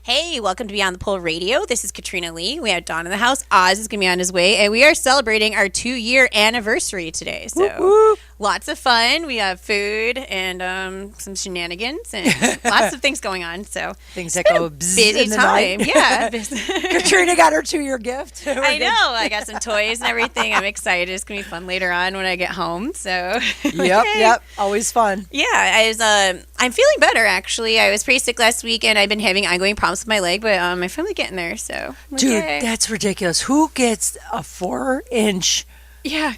Hey, welcome to Beyond the Pole Radio. This is Katrina Lee. We have Don in the house. Oz is going to be on his way, and we are celebrating our 2-year anniversary today. So Whoop, whoop. Lots of fun. We have food and some shenanigans and lots of things going on. So things that go busy in the time. night. Yeah. Katrina got her 2-year gift. I know. I got some toys and everything. I'm excited. It's going to be fun later on when I get home. So Yep. Always fun. Yeah, I'm feeling better actually. I was pretty sick last week and I've been having ongoing problems with my leg, but I'm finally getting there. So Dude, that's ridiculous. Who gets a 4-inch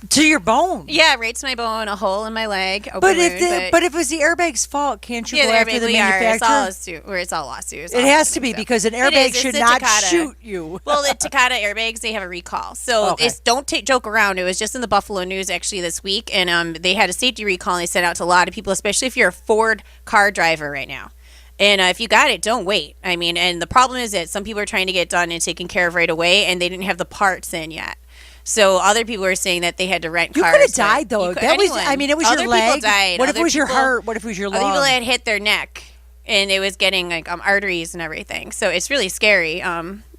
to your bone? Yeah, right to my bone, a hole in my leg. But if it was the airbag's fault, can't you go after the manufacturer? It's all lawsuits. It has to be because an airbag should not shoot you. Well, the Takata airbags, they have a recall. So don't joke around. It was just in the Buffalo News actually this week, and they had a safety recall, and they sent out to a lot of people, especially if you're a Ford car driver right now. And if you got it, don't wait. I mean, and the problem is that some people are trying to get done and taken care of right away, and they didn't have the parts in yet. So other people were saying that they had to rent cars. You could have died though. It was other your leg. People died. What if it was your heart? What if it was your lung? Other people had hit their neck, and it was getting like arteries and everything. So it's really scary.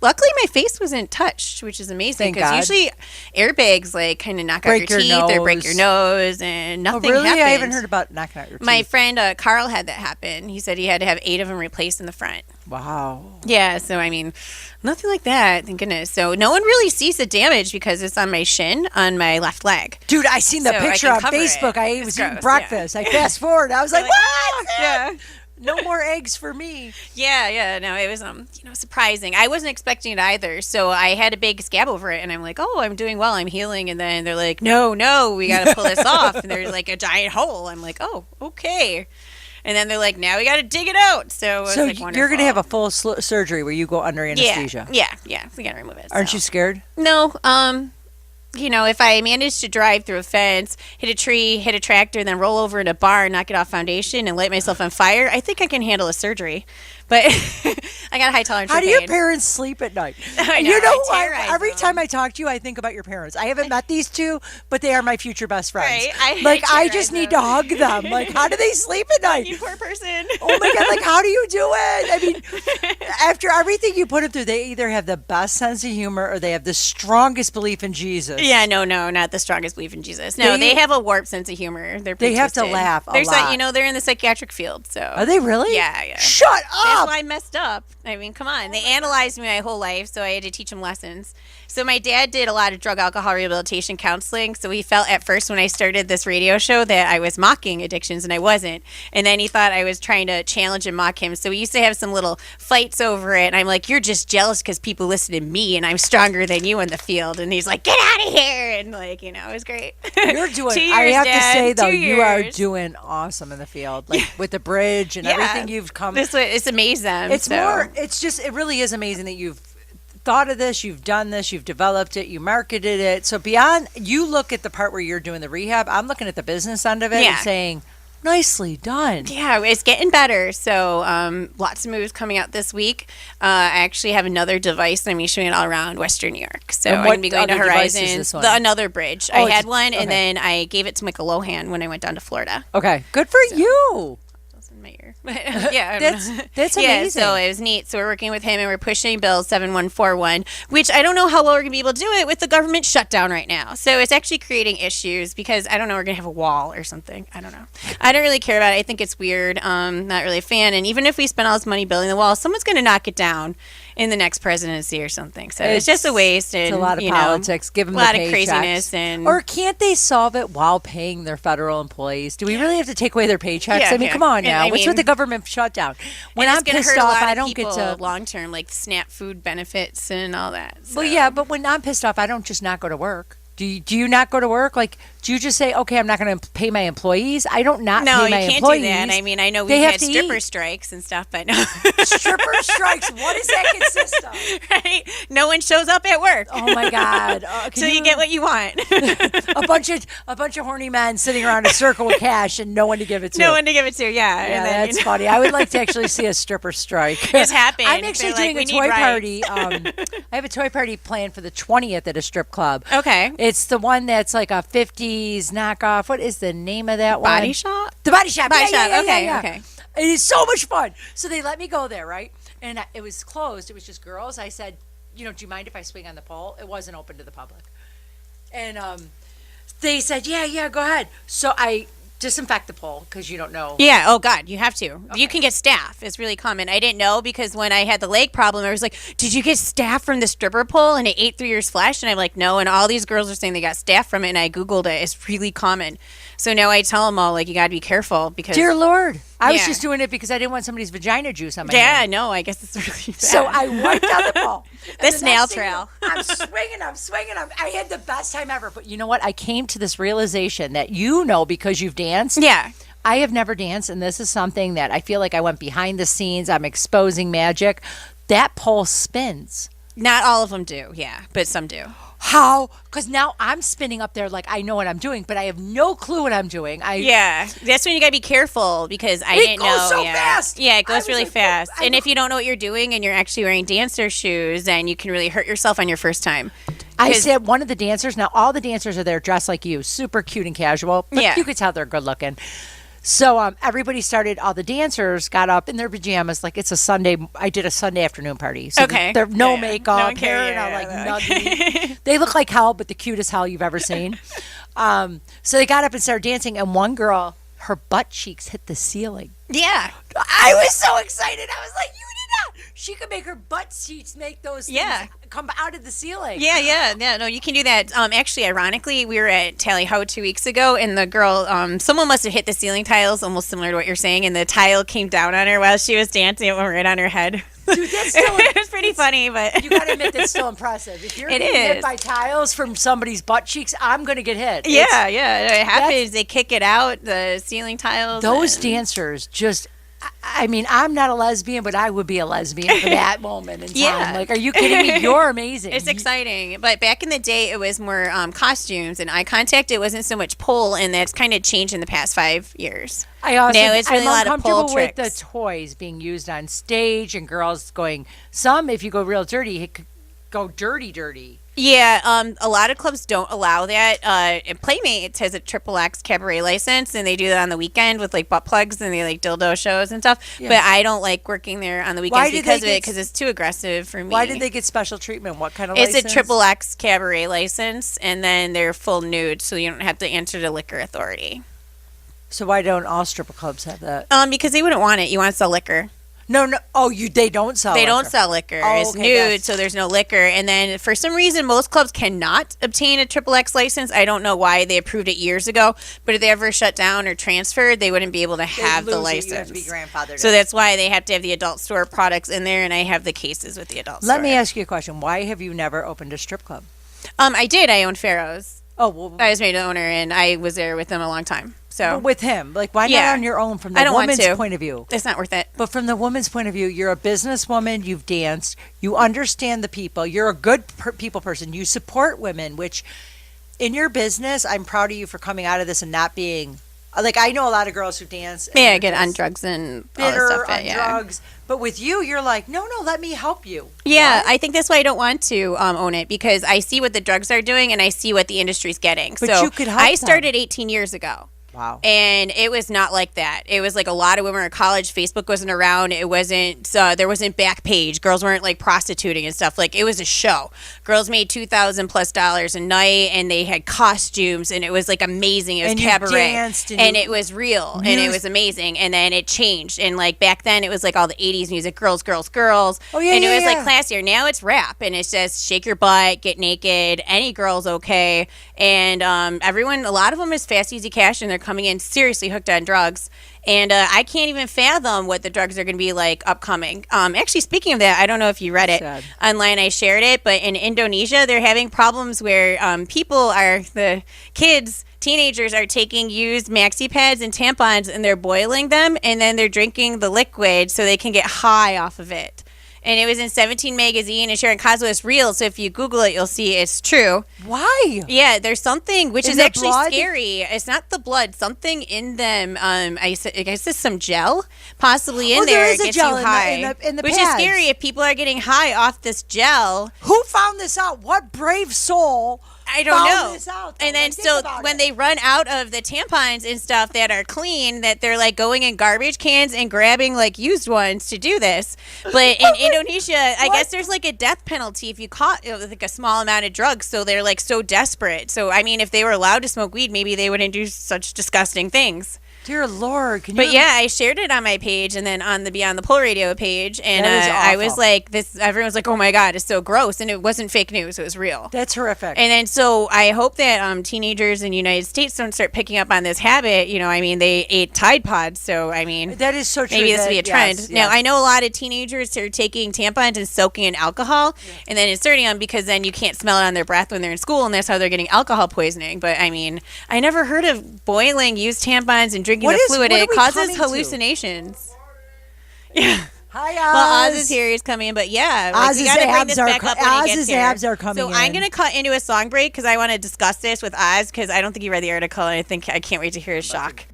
Luckily, my face wasn't touched, which is amazing because usually airbags like kind of knock out your teeth or break your nose, and nothing really? happens. I haven't heard about knocking out your teeth. My friend Carl had that happen. He said he had to have 8 of them replaced in the front. Wow. Yeah, so I mean, nothing like that, thank goodness. So no one really sees the damage because it's on my shin, on my left leg. Dude, I seen the picture on Facebook. I was eating breakfast. I fast forward. I was like, what? Yeah. No more eggs for me. Yeah. No, it was surprising. I wasn't expecting it either. So I had a big scab over it, and I'm like, oh, I'm doing well, I'm healing. And then they're like, no, we got to pull this off. And there's like a giant hole. I'm like, oh, okay. And then they're like, now we got to dig it out. So it's like wonderful. You're going to have a full surgery where you go under anesthesia. Yeah. We got to remove it. Aren't you scared? No. If I manage to drive through a fence, hit a tree, hit a tractor, then roll over in a bar, knock it off foundation, and light myself on fire, I think I can handle a surgery. But I got a high tolerance for pain. How do your parents sleep at night? I know, you know what? Every time I talk to you, I think about your parents. I haven't met these two, but they are my future best friends. Right? I just need to hug them. Like, how do they sleep at night? You poor person. Oh my God, like, how do you do it? I mean, after everything you put them through, they either have the best sense of humor or they have the strongest belief in Jesus. Yeah, no, not the strongest belief in Jesus. No, they have a warped sense of humor. They have to laugh a lot. They're in the psychiatric field. So are they really? Yeah. Shut up. That's why I messed up. I mean, come on. They analyzed me my whole life, so I had to teach them lessons. So my dad did a lot of drug, alcohol, rehabilitation counseling. So he felt at first when I started this radio show that I was mocking addictions, and I wasn't. And then he thought I was trying to challenge and mock him. So we used to have some little fights over it. And I'm like, you're just jealous because people listen to me, and I'm stronger than you in the field. And he's like, get out of here. And it was great. You're doing. 2 years, I have Dad, to say though, 2 you are years. doing awesome in the field, like with the bridge and everything you've come. It's amazing. It really is amazing that you've thought of this, you've done this, you've developed it, you marketed it. So beyond, you look at the part where you're doing the rehab, I'm looking at the business end of it and saying, nicely done. Yeah, it's getting better. So lots of moves coming out this week. I actually have another device. I'm showing it all around Western New York. So I'm going to be going to Horizon, another bridge. I had one, and then I gave it to Michael when I went down to Florida. Okay, good for you. In my ear. Yeah, that's amazing. Yeah, so it was neat. So we're working with him and we're pushing Bill 7141, which I don't know how well we're going to be able to do it with the government shutdown right now. So it's actually creating issues because I don't know, we're going to have a wall or something. I don't know. I don't really care about it. I think it's weird. Not really a fan. And even if we spend all this money building the wall, someone's going to knock it down in the next presidency or something. So it's just a waste. And, it's a lot of politics. Give them a lot of craziness. Or can't they solve it while paying their federal employees? Do we really have to take away their paychecks? Come on now. What's with the government shutdown? When I'm pissed off, I don't get to long term, like SNAP food benefits and all that. So. Well, yeah, but when I'm pissed off, I don't just not go to work. Do you not go to work? Like, do you just say, okay, I'm not going to pay my employees? I don't pay my employees. No, you can't do that. I mean, I know we've had stripper strikes and stuff, but no. Stripper strikes? What does that consist of? Right? No one shows up at work. Oh, my God. So you get what you want. a bunch of horny men sitting around a circle with cash and no one to give it to. No one to give it to, yeah. Yeah, that's funny. I would like to actually see a stripper strike. It's happened. I'm actually doing a toy party. I have a toy party planned for the 20th at a strip club. Okay. It's the one that's like a 50s knockoff. What is the name of that one? Body Shop? The Body Shop. Body Shop. Okay. It is so much fun. So they let me go there, right? and it was closed. It was just girls. I said, do you mind if I swing on the pole? It wasn't open to the public. And they said, yeah, go ahead. So I disinfect the pole because you don't know. Yeah. Oh God, you have to. Okay. You can get staph. It's really common. I didn't know because when I had the leg problem, I was like, "Did you get staph from the stripper pole?" And it ate through your flesh. And I'm like, "No." And all these girls are saying they got staph from it. And I googled it. It's really common. So now I tell them all, like, you got to be careful because. Dear Lord, I was just doing it because I didn't want somebody's vagina juice on my hand. Yeah, no, I guess it's really bad. So I wiped out the pole. The snail trail. I'm swinging. I had the best time ever. But you know what? I came to this realization that because you've danced. Yeah. I have never danced, and this is something that I feel like I went behind the scenes. I'm exposing magic. That pole spins. Not all of them do, yeah, but some do. How? Because now I'm spinning up there like I know what I'm doing, but I have no clue what I'm doing. Yeah, that's when you gotta be careful because I didn't know. It goes so fast. Yeah, it goes really fast. And if you don't know what you're doing and you're actually wearing dancer shoes, then you can really hurt yourself on your first time. I said one of the dancers. Now all the dancers are there dressed like you, super cute and casual. But you could tell they're good looking. So everybody started. All the dancers got up in their pajamas, like it's a Sunday. I did a Sunday afternoon party. So they're no makeup, hair, nothing. They look like hell, but the cutest hell you've ever seen. So they got up and started dancing, and one girl, her butt cheeks hit the ceiling. Yeah, I was so excited. I was like, "You did not." She could make her butt cheeks make those things come out of the ceiling. Yeah. No, you can do that. Actually, ironically, we were at Tally Ho 2 weeks ago, and the girl, someone must have hit the ceiling tiles, almost similar to what you're saying, and the tile came down on her while she was dancing. It went right on her head. Dude, that's still it was pretty funny, but you got to admit that's still impressive. If you're getting hit by tiles from somebody's butt cheeks, I'm going to get hit. Yeah, it happens. They kick it out, the ceiling tiles. Those dancers just. I mean, I'm not a lesbian, but I would be a lesbian for that moment in time. Yeah. Like, are you kidding me? You're amazing. It's exciting. But back in the day, it was more costumes and eye contact. It wasn't so much pole, and that's kind of changed in the past 5 years. I'm uncomfortable with the toys being used on stage and girls going, if you go real dirty, it could go dirty. Yeah, a lot of clubs don't allow that. Playmates has a XXX cabaret license, and they do that on the weekend with like butt plugs and they like dildo shows and stuff. Yeah. But I don't like working there on the weekends because of it, because it's too aggressive for me. Why did they get special treatment? What kind of license? It's a XXX cabaret license, and then they're full nude, so you don't have to answer to liquor authority. So why don't all stripper clubs have that? Because they wouldn't want it. You want to sell liquor. No. Oh, they don't sell liquor. They don't sell liquor. It's nude, so there's no liquor. And then for some reason, most clubs cannot obtain a XXX license. I don't know why. They approved it years ago. But if they ever shut down or transferred, they wouldn't be able to have the license. You have to be grandfathered. So that's why they have to have the adult store products in there, and I have the cases with the adult store. Let me ask you a question. Why have you never opened a strip club? I did. I owned Pharaoh's. Oh, well. I was made an owner, and I was there with them a long time. So with him, like, why not on your own from the woman's point of view? It's not worth it. But from the woman's point of view, you're a businesswoman. You've danced. You understand the people. You're a good people person. You support women, which in your business, I'm proud of you for coming out of this and not being like, I know a lot of girls who dance. Yeah, get on drugs and bitter all that stuff. Drugs. But with you, you're like, no, let me help you. Yeah, what? I think that's why I don't want to own it, because I see what the drugs are doing and I see what the industry's getting. But so you could help I started 18 years ago. Wow. And it was not like that. It was like a lot of women were in college. Facebook wasn't around. It wasn't, there wasn't Backpage. Girls weren't like prostituting and stuff. Like, it was a show. Girls made $2,000+ a night, and they had costumes, and it was like amazing. It was cabaret. And it was real, and it was amazing. And then it changed. And like back then, it was like all the 80s music, girls. Oh, yeah. And it was like classier. Now it's rap, and it's just shake your butt, get naked. Any girl's okay. And everyone, a lot of them is fast, easy cash, and they're coming in seriously hooked on drugs. And I can't even fathom what the drugs are going to be like upcoming. Actually, speaking of that, I don't know if you read it online. I shared it, but in Indonesia, they're having problems where the teenagers are taking used maxi pads and tampons, and they're boiling them, and then they're drinking the liquid so they can get high off of it. And it was in 17 magazine, and Sharon Cosmo is real. So if you Google it, you'll see it's true. Why? Yeah, there's something which is actually blood? scary. It's not the blood. Something in them. I guess there's some gel possibly in there. There is a gets gel you high, in the which pads. is scary if people are getting high off this gel. Who found this out? What brave soul I don't know. This out, though. And then Like, think about when it. they run out of the tampons and stuff that are clean, that they're like going in garbage cans and grabbing like used ones to do this. But in Indonesia, I guess there's like a death penalty if you caught like a small amount of drugs. So they're like so desperate. So I mean, if they were allowed to smoke weed, maybe they wouldn't do such disgusting things. Dear Lord, can you? But yeah, I shared it on my page and then on the Beyond the Pole Radio page, and That is I was awful. like, "This." Everyone's like, "Oh my God, it's so gross," and it wasn't fake news; it was real. That's horrific. And then so I hope that teenagers in the United States don't start picking up on this habit. You know, I mean, they ate Tide Pods, so I mean, that is so true. maybe this will be a trend. Yes, Now yes. I know a lot of teenagers are taking tampons and soaking in alcohol and then inserting them because then you can't smell it on their breath when they're in school, and that's how they're getting alcohol poisoning. But I mean, I never heard of boiling used tampons and drinking What the is- fluid. what are It we causes coming to? hallucinations. Yeah. Hi, Oz. Well, Oz is here. He's coming in. But yeah, like, we Oz's got to bring abs this are back up when he gets Oz's here. abs are coming So I'm in. going to cut into a song break because I want to discuss this with Oz because I don't think he read the article, and I can't wait to hear his shock.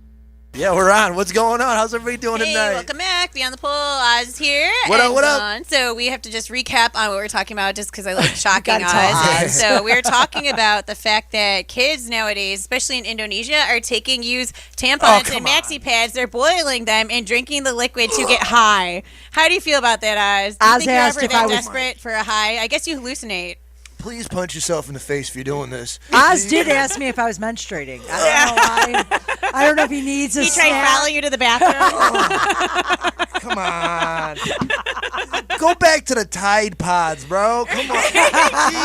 Yeah, we're on. What's going on? How's everybody doing Hey, tonight? welcome back. Beyond the Pole. Oz is here. What up, and what up? Dawn. So we have to just recap on what we're talking about just because I like shocking gotta tell Oz. And Oz. so we're talking about the fact that kids nowadays, especially in Indonesia, are taking used tampons and maxi pads. They're boiling them and drinking the liquid to get high. How do you feel about that, Oz? Do you Oz think you're asked ever if that I was- desperate for a high? I guess you hallucinate. Please punch yourself in the face if you're doing this. Oz did ask me if I was menstruating. I don't know why. I don't know if he needs a He tried snack. following you to the bathroom. Come on. Go back to the Tide Pods, bro. Come on.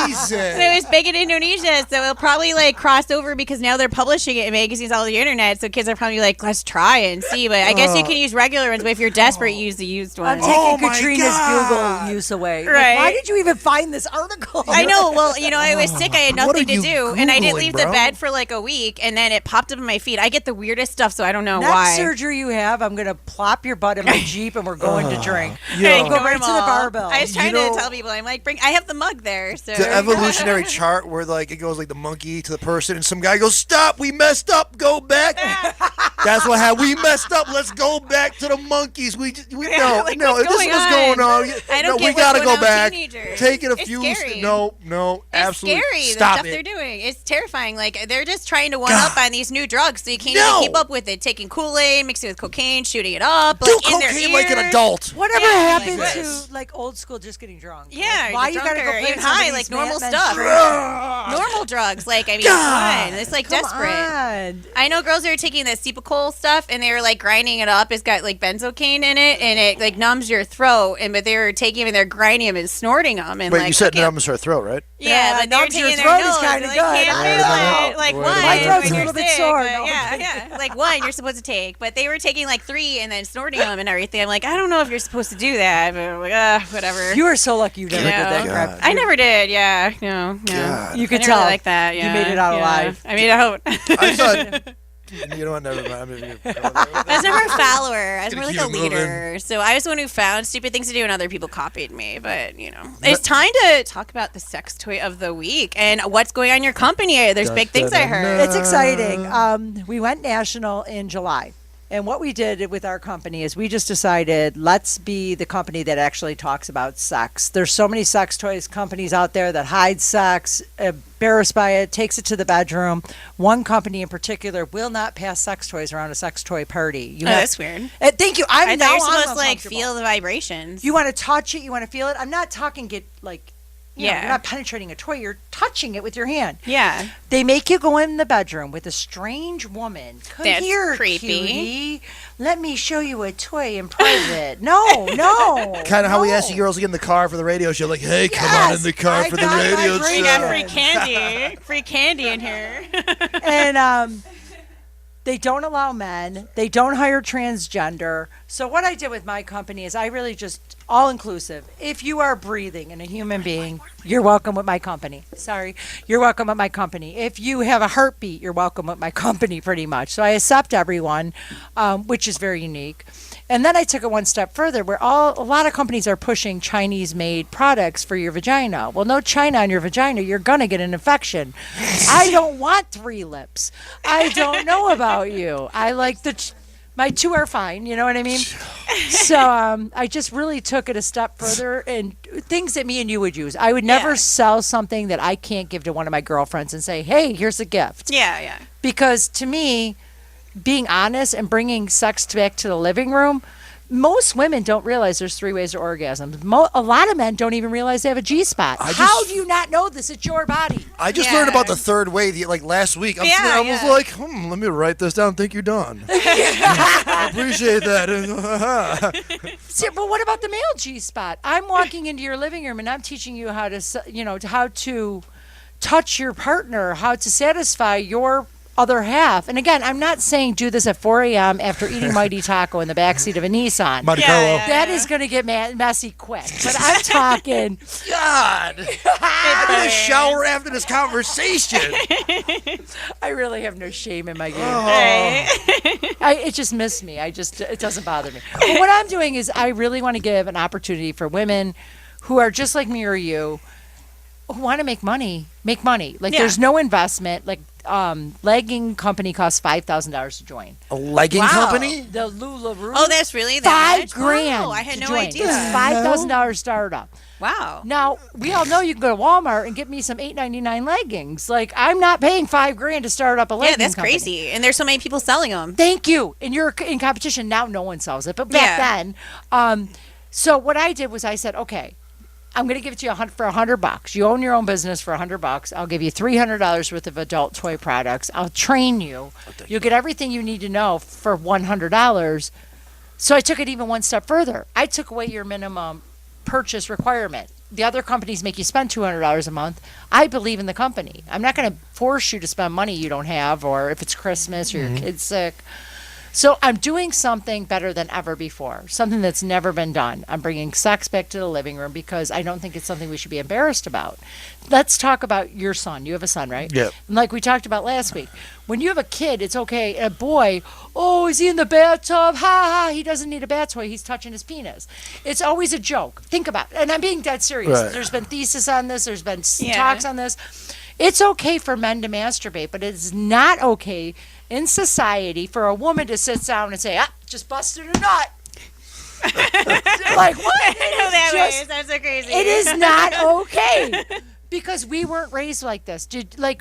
Jesus. So it was big in Indonesia, so it'll probably like cross over because now they're publishing it in magazines all over the internet. So kids are probably like, let's try and see. But I guess you can use regular ones, but if you're desperate, use the used I'm ones. taking Oh my Katrina's God. Google use away. Like, Right. why did you even find this article? I know. Well, you know, I was sick. I had What nothing are to do, you and I didn't Googling, leave the bro? bed for like a week, and then it popped up on my feed. I get the weirdest stuff, so I don't know Next why. surgery you have, I'm going to plop your butt in my Jeep and we're going to drink. Yeah. We'll go right to the Normal. barbell. I was trying You know- to tell people, I'm like, I have the mug there. So The evolutionary chart where like it goes like the monkey to the person and some guy goes, stop, we messed up, go back. That's what happened. We messed up. Let's go back to the monkeys. We no, like, no. what's This is going what's on? going on. I don't no, get we what's gotta going go on with back. teenagers. Take it a It's few. scary. No, It's absolutely. scary, Stop the stuff it. they're doing. It's terrifying. Like, they're just trying to one-up on these new drugs, so you can't even keep up with it. Taking Kool-Aid, mixing it with cocaine, shooting it up. Do like, in their cocaine like an ears. adult. Whatever Yeah, happened like to this. like old school just getting drunk? Yeah, Like, why get you gotta go drunker, play even high, somebody's like normal menstruation? stuff. Normal drugs. Like, I mean, come on. It's like Come desperate. on. I know girls are taking the Cepacol stuff and they were like grinding it up. It's got like benzocaine in it and it like numbs your throat. But they were taking them and they're grinding them and snorting them. And Wait, like you said cooking- numbs her throat, right? Yeah, but they're numbs your taking their throat is nose. kinda Like, good. can't Word feel of it. Like mouth. one, Word of mouth. My throat's when a you're little bit sick, sore. but No. yeah. Like one, you're supposed to take, but they were taking like 3 and then snorting them and everything. I'm like, I don't know if you're supposed to do that, but I'm like, whatever. You are so lucky you never did that Yeah. crap. God. I never did. Yeah, no. God. You I could never tell. really like that. Yeah, You made it out yeah. alive. I made it out. I thought. You know what? Never mind. I'm not even gonna go there. I was never a follower. I was Gonna more like keep a it moving. leader. So I was the one who found stupid things to do, and other people copied me. But it's time to talk about the sex toy of the week and what's going on in your company. There's big things I heard. It's exciting. We went national in July. And what we did with our company is we just decided let's be the company that actually talks about sex. There's so many sex toys companies out there that hide sex, embarrassed by it, takes it to the bedroom. One company in particular will not pass sex toys around a sex toy party. You Oh, that's weird. Thank you. I now thought you're I'm supposed to like uncomfortable. feel the vibrations. You want to touch it. You want to feel it. I'm not talking get like. You know, Yeah. you're not penetrating a toy. You're touching it with your hand. Yeah. They make you go in the bedroom with a strange woman. Come That's here, creepy. cutie. Let me show you a toy in private. No. Kind of how we no. ask you girls to get in the car for the radio show. Like, hey, come on in Yes, the car I for the got my radio brain We show. got free candy. Free candy in here. And they don't allow men. They don't hire transgender. So what I did with my company is I really just all inclusive. If you are breathing and a human being, you're welcome with my company. Sorry, you're welcome with my company. If you have a heartbeat, you're welcome with my company pretty much. So I accept everyone, which is very unique. And then I took it one step further where a lot of companies are pushing Chinese-made products for your vagina. Well, no China on your vagina, you're going to get an infection. I don't want 3 lips. I don't know about you. I like my 2 are fine, you know what I mean? So I just really took it a step further, and things that me and you would use. I would never sell something that I can't give to one of my girlfriends and say, hey, here's a gift. Yeah. Because to me, being honest and bringing sex back to the living room, most women don't realize there's 3 ways to orgasm. A lot of men don't even realize they have a G-spot. How do you not know this? It's your body. I just learned about the 3rd way like last week. I was like, let me write this down. Think you're done. I appreciate that. See, but what about the male G-spot? I'm walking into your living room and I'm teaching you how to touch your partner, how to satisfy your other half. And again, I'm not saying do this at 4 a.m. after eating Mighty Taco in the backseat of a Nissan. That is going to get messy quick. But I'm talking. God. I'm going to shower after this conversation. I really have no shame in my game. It just missed me. It doesn't bother me. But what I'm doing is I really want to give an opportunity for women who are just like me or you, who want to make money. Like there's no investment. Like legging company costs $5,000 to join. A legging company? The LuLaRoe. Oh, that's really that much? $5,000. Wow, I had no join. idea. It's $5,000 startup. Wow. Now we all know you can go to Walmart and get me some $8.99 leggings. Like I'm not paying $5,000 to start up a legging that's company. crazy. And there's so many people selling them. Thank you. And you're in competition now. No one sells it, but back then. So what I did was I said, okay, I'm going to give it to you for $100. You own your own business for $100. I'll give you $300 worth of adult toy products. I'll train you. You'll get everything you need to know for $100. So I took it even one step further. I took away your minimum purchase requirement. The other companies make you spend $200 a month. I believe in the company. I'm not going to force you to spend money you don't have, or if it's Christmas or your kid's sick. So I'm doing something better than ever before, something that's never been done. I'm bringing sex back to the living room because I don't think it's something we should be embarrassed about. Let's talk about your son. You have a son, right? Yeah. And like we talked about last week, when you have a kid, it's okay. A boy, oh, is he in the bathtub? Ha ha, he doesn't need a bath toy. He's touching his penis. It's always a joke. Think about it. And I'm being dead serious. Right. There's been thesis on this. There's been talks on this. It's okay for men to masturbate, but it's not okay in society for a woman to sit down and say, just busted a nut. Like, what? I know that sounds so crazy. It is not okay. Because we weren't raised like this.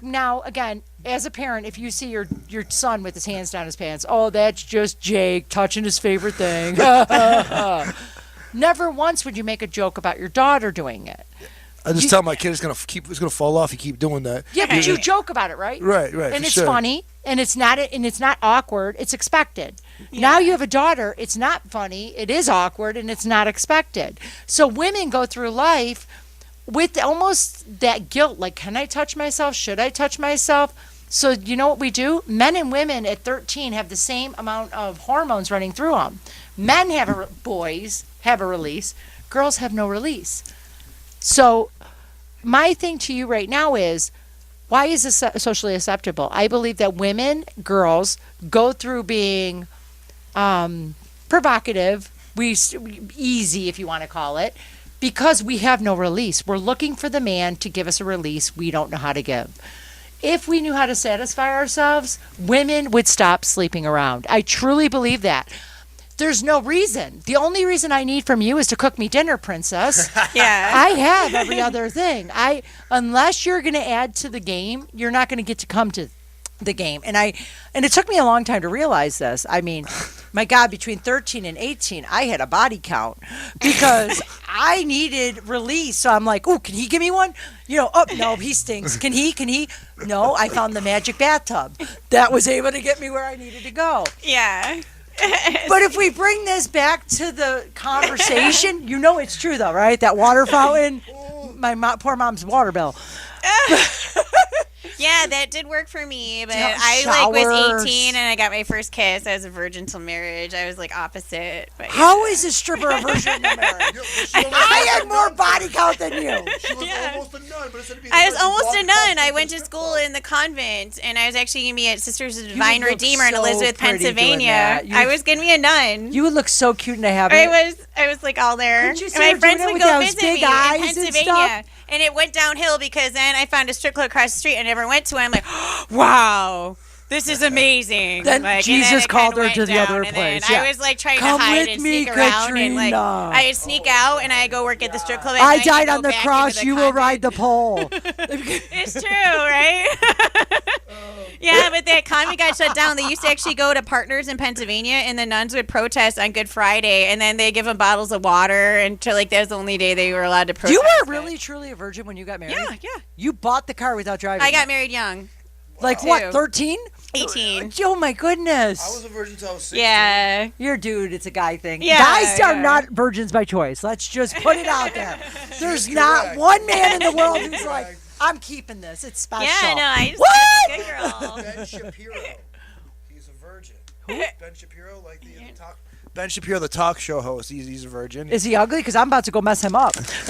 Now, again, as a parent, if you see your son with his hands down his pants, oh, that's just Jake touching his favorite thing. Never once would you make a joke about your daughter doing it. I just tell my kid it's gonna fall off. You keep doing that. Yeah, but you joke about it, right? Right. And it's funny, and it's not awkward. It's expected. Yeah. Now you have a daughter. It's not funny. It is awkward, and it's not expected. So women go through life with almost that guilt. Like, can I touch myself? Should I touch myself? So you know what we do? Men and women at 13 have the same amount of hormones running through them. Boys have a release. Girls have no release. So my thing to you right now is, why is this socially acceptable? I believe that girls go through being provocative, easy if you want to call it, because we have no release. We're looking for the man to give us a release we don't know how to give. If we knew how to satisfy ourselves, women would stop sleeping around. I truly believe that. There's no reason. The only reason I need from you is to cook me dinner, princess. Yeah. I have every other thing. Unless you're going to add to the game, you're not going to get to come to the game. And it took me a long time to realize this. I mean, my God, between 13 and 18, I had a body count because I needed release. So I'm like, oh, can he give me one? No, he stinks. Can he? No, I found the magic bathtub. That was able to get me where I needed to go. Yeah. But if we bring this back to the conversation, it's true though, right? That water fountain, my poor mom's water bill. Yeah, that did work for me, but Showers. I was 18 and I got my first kiss. I was a virgin till marriage. I was opposite. But yeah. How is a stripper a virgin till marriage? I had more body count than you. She was almost a nun, but instead of being I was almost a nun. I went to school in the convent, and I was actually going to be at Sisters of the Divine Redeemer in Elizabeth, Pennsylvania. I was going to be a nun. You would look so cute in a habit. I was all there. Couldn't you see and my her friends doing would it with go those visit big me in eyes and Pennsylvania. stuff? And it went downhill because then I found a strip club across the street. I never went to it. I'm like, wow, this is amazing. Then like, Jesus it called kinda her to went the down, other and then place. Yeah. I was like trying Come to hide with and me, sneak around, and like Katrina. I sneak out and I go work at the strip club. At I night died and on go the back cross. into the You will convent. ride the pole. It's true, right? Yeah, but that convent got shut down. They used to actually go to Partners in Pennsylvania, and the nuns would protest on Good Friday, and then they give them bottles of water, and like that was the only day they were allowed to protest. You were really truly a virgin when you got married? Yeah. You bought the car without driving. I got married young. Like Too. what, 13? 18. Oh my goodness. I was a virgin until I was 16. Yeah. You're a dude, it's a guy thing. Yeah, Guys are yeah. not virgins by choice. Let's just put it out there. There's You're not correct. one man in the world who's like, I'm keeping this. It's special. Yeah, no, I just What? I'm a good girl. Ben Shapiro. He's a virgin. Who? Ben Shapiro, like the talk. Ben Shapiro, the talk show host. He's a virgin. Is he ugly? Because I'm about to go mess him up. I was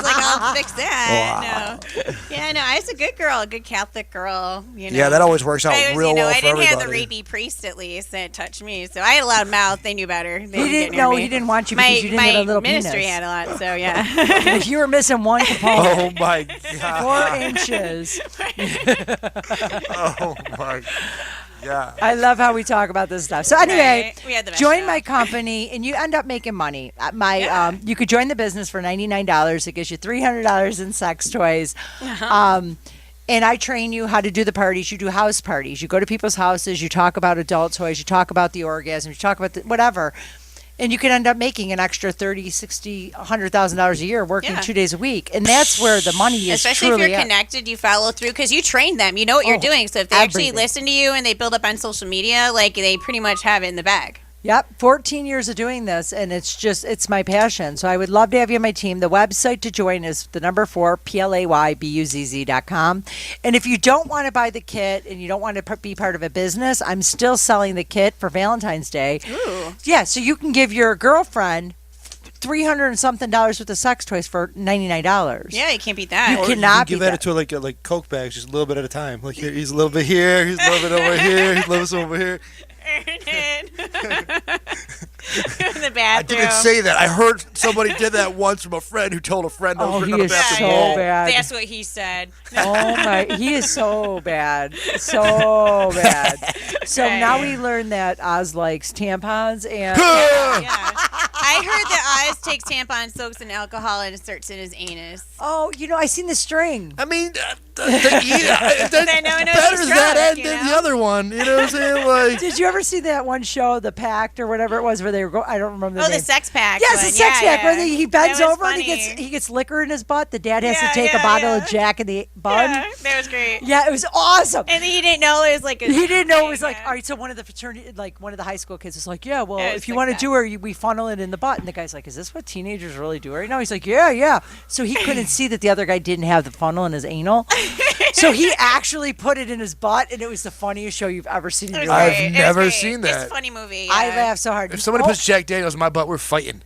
like, I'll fix that. No. Yeah, no, I was a good girl, a good Catholic girl. You know. Yeah, that always works out I was, real well I for didn't everybody. have the rapey priest at least that touched me, so I had a loud mouth. They knew better. They He didn't know. He didn't want you because you didn't have a little ministry penis. had a lot, so yeah. If you were missing one component, Oh my 4 god. inches. Oh my god. I love how we talk about this stuff. So anyway, Right. We had the best join show. my company and you end up making money. You could join the business for $99. It gives you $300 in sex toys. And I train you how to do the parties. You do house parties. You go to people's houses. You talk about adult toys. You talk about the orgasm. You talk about whatever. And you can end up making an extra $30,000, $60,000, $100,000 a year working 2 days a week. And that's where the money is. Especially if you're connected, you follow through because you train them. You know what you're doing. So if they actually everything. listen to you and they build up on social media, like they pretty much have it in the bag. Yep, 14 years of doing this, and it's my passion. So I would love to have you on my team. The website to join is the number 4, PLAYBUZZ.com. And if you don't want to buy the kit and you don't want to be part of a business, I'm still selling the kit for Valentine's Day. Ooh. Yeah, so you can give your girlfriend $300 and something worth of sex toys for $99. Yeah, you can't beat that. Or cannot you be can give that to like Coke bags, just a little bit at a time. Like here, he's a little bit here, he's a little bit over here, he's a little bit over here. Earn it. In the I bathroom. didn't say that. I heard somebody did that once from a friend who told a friend that was Oh, written he on a is bathroom so wall. bad. That's what he said. Oh my, he is so bad. So bad. So Right. now we learn that Oz likes tampons and Yeah. I heard that Oz takes tampon, soaks in alcohol, and inserts in his anus. oh, I seen the string. I mean, no one knows better he's that drunk, end you than know? the other one. You know what I'm saying? Like, Did you ever see that one show, The Pact or whatever it was, where they were going? I don't remember the Oh, name. the sex pack. Yes, one. the sex Yeah, pack where yeah. he bends That was over and funny. he gets liquor in his butt. The dad has Yeah, to take a yeah, bottle yeah. of Jack in the bun. Yeah, that was great. Yeah, it was awesome. And he didn't know it was like a He didn't know it was thing, like, yeah. all right, so one of the fraternity, like one of the high school kids is like, yeah, well, Yeah, if it's you like want to that. do her, we funnel it in the butt. And the guy's like, is this what teenagers really do right now? He's like, yeah. So he couldn't see that the other guy didn't have the funnel in his anal. So he actually put it in his butt, and it was the funniest show you've ever seen in It your was life. I've great. It was never great. seen It's that. a funny movie. I yeah. laughed so hard. if somebody puts Jack Daniels in my butt, we're fighting.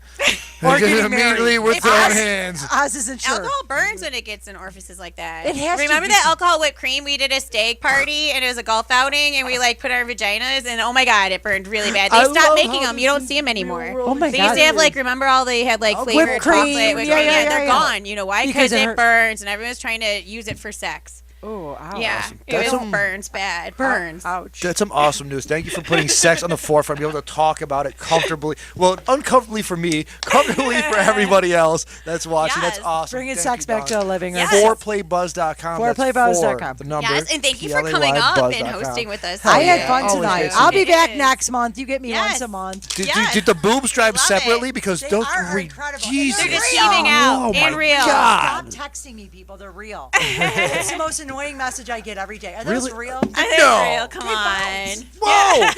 Or getting Immediately, married. we're If throwing Oz- hands. Oz isn't sure. Alcohol burns when it gets in orifices like that. It has to Remember be that some- alcohol whipped cream? We did a steak party and it was a golf outing and we like put our vaginas and oh my god, it burned really bad. They I stopped love making how them. You don't see them anymore. Oh my They God. used to have like remember all they had like flavored whipped cream. chocolate whipped Yeah, cream. yeah, Yeah, they're yeah. gone. You know why? Because Because it it hurt. burns and everyone's trying to use it for sex. Oh, ouch. Yeah, That's it some- burns bad. Burns. Ouch. That's some awesome news. Thank you for putting sex on the forefront, be able to talk about it comfortably. Well, uncomfortably for me, comfortably for everybody else that's watching. Yes. That's awesome. Bringing Thank sex you, back guys. to the living room. Yes. Foreplaybuzz.com. That's Foreplaybuzz.com. The number. Yes, and thank you for coming up and hosting with us. I had today. fun Always tonight. good. I'll be It back is. next month. You get me Yes. once a month. Yes. Did the boobs drive Love separately? it. Because They those are re- incredible. Jesus. They're just Real. teaming out Oh, and my real. God. Stop texting me, people. They're real. It's the most annoying message I get every day. Are those Really? real? I think No. it's real. Come on. Whoa!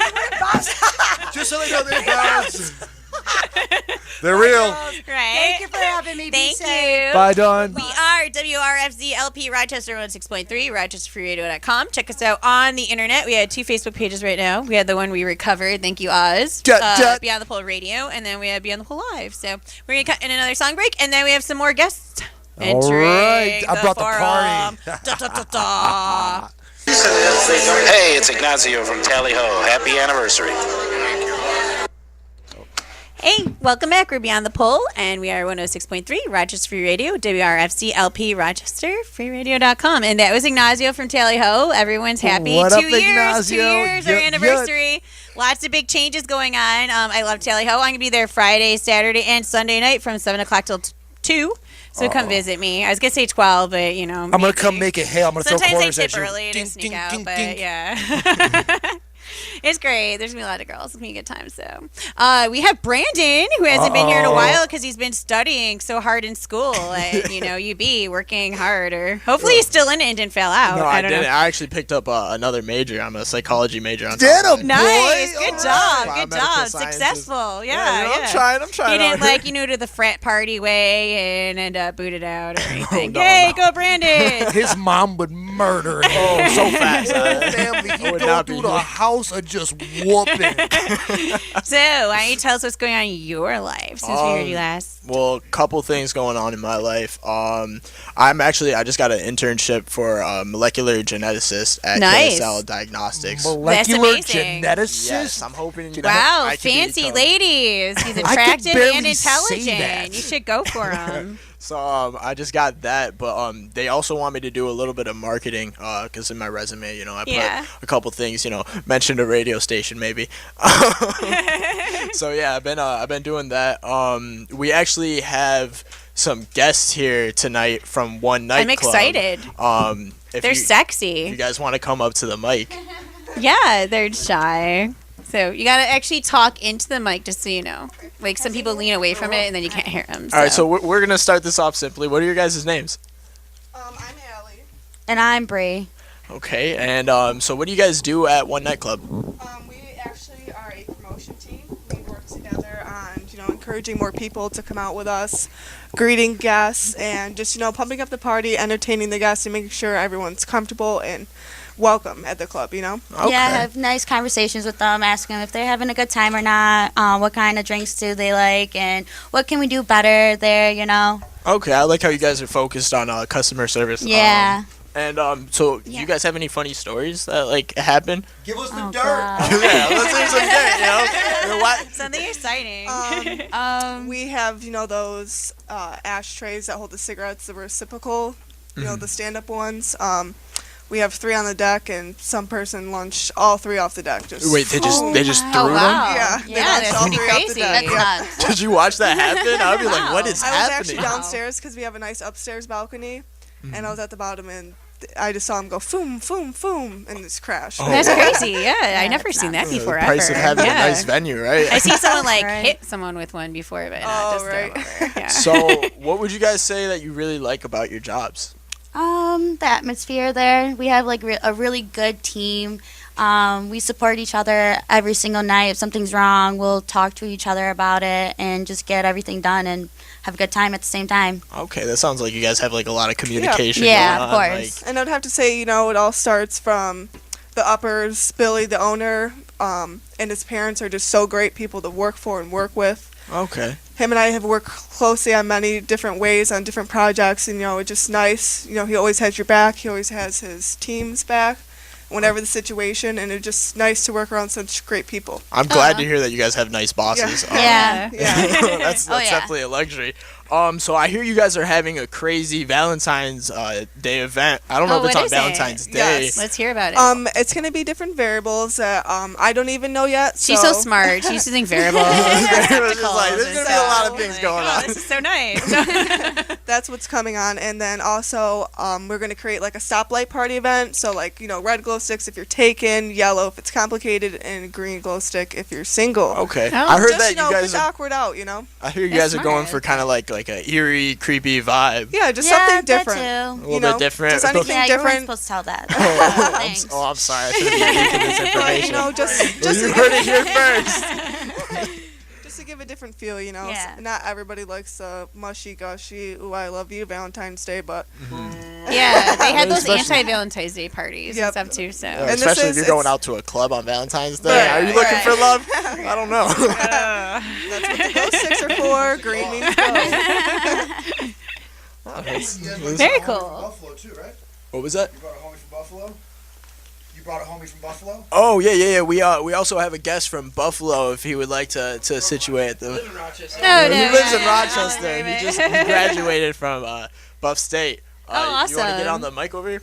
Just so they know they're bounce. They're real. Right? Thank you for having me. Be Thank safe. you. Bye, Dawn. We are WRFZLP Rochester 106.3, RochesterFreeRadio.com. Check us out on the internet. We had 2 Facebook pages right now. We had the one we recovered. Thank you, Oz. Beyond the Pole Radio, and then we have Beyond the Pole Live. So we're going to cut in another song break, and then we have some more guests entering right. I brought the forum. party. Da, da, da, da. Hey, it's Ignacio from Tally Ho. Happy anniversary. Hey, welcome back. We're Beyond the Pole, and we are 106.3 Rochester Free Radio, WRFC LP Rochester, freeradio.com. And that was Ignacio from Tally Ho. Everyone's happy. What 2 up, years, 2 Ignacio? years, our anniversary. Lots of big changes going on. I love Tally Ho. I'm going to be there Friday, Saturday, and Sunday night from 7 o'clock till 2. So come visit me. I was going to say 12, but, you know. I'm going to come make it. Hey, I'm going to throw Sometimes I quarters tip at you. early to Ding, sneak ding, out, ding, but ding. yeah. It's great. There's going to be a lot of girls. It's going to be a good time. So we have Brandon, who hasn't been here in a while because he's been studying so hard in school at, UB, working hard. Or hopefully he's still in it and didn't fail out. No, I don't didn't. know. I actually picked up another major. I'm a psychology major. On Did top of a it. Nice. boy. Good All job. right. Good Biomedical job. sciences. Successful. Yeah. I'm trying. He didn't out here. do the frat party way and end up booted out or anything. no, Yay, no. go Brandon. His mom would murder him. Oh, so fast. Family, he'd would go not be through the here. house of just whooping. So why don't you tell us what's going on in your life since we heard you last? Well, a couple things going on in my life. I just got an internship for molecular geneticist at Nice. KSL Diagnostics. Molecular amazing. geneticist? Yes, I'm hoping. Wow, I can fancy become- ladies. He's attractive barely and say intelligent. that. You should go for him. So I just got that, but they also want me to do a little bit of marketing because in my resume, I Yeah. put a couple things, mentioned a radio station maybe. So yeah, I've been doing that. We actually have some guests here tonight from One Night I'm Club. excited. If They're you sexy. guys want to come up to the mic. Yeah, they're shy. So you gotta actually talk into the mic, just so you know. Like some people lean away from it and then you can't hear them. All right, so we're gonna start this off simply. What are your guys' names? I'm Allie. And I'm Bree. Okay, and so what do you guys do at One Night Club? We actually are a promotion team. We work together on, encouraging more people to come out with us, greeting guests, and just, pumping up the party, entertaining the guests, and making sure everyone's comfortable and welcome at the club, Okay. Yeah, have nice conversations with them, asking them if they're having a good time or not, what kind of drinks do they like, and what can we do better there, Okay, I like how you guys are focused on customer service. Yeah. So Yeah. you guys have any funny stories that happen? Give us the Oh, dirt. God. Yeah, let's hear some dirt. What? something exciting. We have, those ashtrays that hold the cigarettes, the reciprocal, the stand-up ones. We have 3 on the deck, and some person launched all 3 off the deck. Just Wait, they just Oh, threw wow. Yeah, they Yeah, launched that's all pretty 3 off the crazy. deck. That's Yeah. nuts. them? Did you watch that happen? I'd be like, what is I was happening? actually downstairs because we have a nice upstairs balcony, and I was at the bottom, and I just saw him go foom, foom, foom, and just crash. That's crazy. Yeah, I never that's seen that nuts. before The price ever. of having yeah. a nice venue, right? I see someone Right. hit someone with one before, but not Oh, just throw right. over. Yeah. So, what would you guys say that you really like about your jobs? The atmosphere there. We have a really good team. We support each other every single night. If something's wrong, we'll talk to each other about it and just get everything done and have a good time at the same time. Okay, that sounds like you guys have a lot of communication. Yeah, going of on, course. And I'd have to say, it all starts from the uppers. Billy, the owner, and his parents are just so great people to work for and work with. Okay. Him and I have worked closely on many different ways on different projects, and it's just nice. He always has your back. He always has his team's back, whatever the situation, and it's just nice to work around such great people. I'm glad to hear that you guys have nice bosses. Yeah. Yeah. That's Oh, yeah. definitely a luxury. So I hear you guys are having a crazy Valentine's Day event. I don't know Oh, if it's what on is it? Valentine's Day. Yes. Let's hear about it. It's gonna be different variables that I don't even know yet. She's so smart. She's using variables. It was just like, there's gonna be a lot of things going Oh, on. this is so nice. That's what's coming on, and then also we're gonna create a stoplight party event. So red glow sticks if you're taken, yellow if it's complicated, and green glow stick if you're single. Okay, Oh. I heard Just that you if guys. it's awkward out, I hear you That's guys are going smart. for kind of like a eerie, creepy vibe. Yeah, just Yeah, something that different. too. A little bit different. Just anything Yeah, you weren't different. supposed to tell that. Thanks. Oh, I'm sorry. I shouldn't be leaking this But information. just You to heard it here first. just to give a different feel, Yeah. Not everybody likes the mushy gushy, ooh I love you Valentine's Day, but Yeah, they had those Especially- anti-Valentine's Day parties Yep. and stuff too. So And this Especially if is- you're going it's- out to a club on Valentine's Day. Right, Are you looking right. for love? I don't know. that's what the glow sticks are for. Green means go. very cool. Buffalo too, right? What was that? You brought a homie from Buffalo. You brought a homie from Buffalo? Oh yeah. We also have a guest from Buffalo if he would like to situate the. Live in Rochester. Oh, He no, lives in yeah. Rochester. Oh, right, He right. just graduated from Buff State. Oh, You want to get awesome. on the mic over here?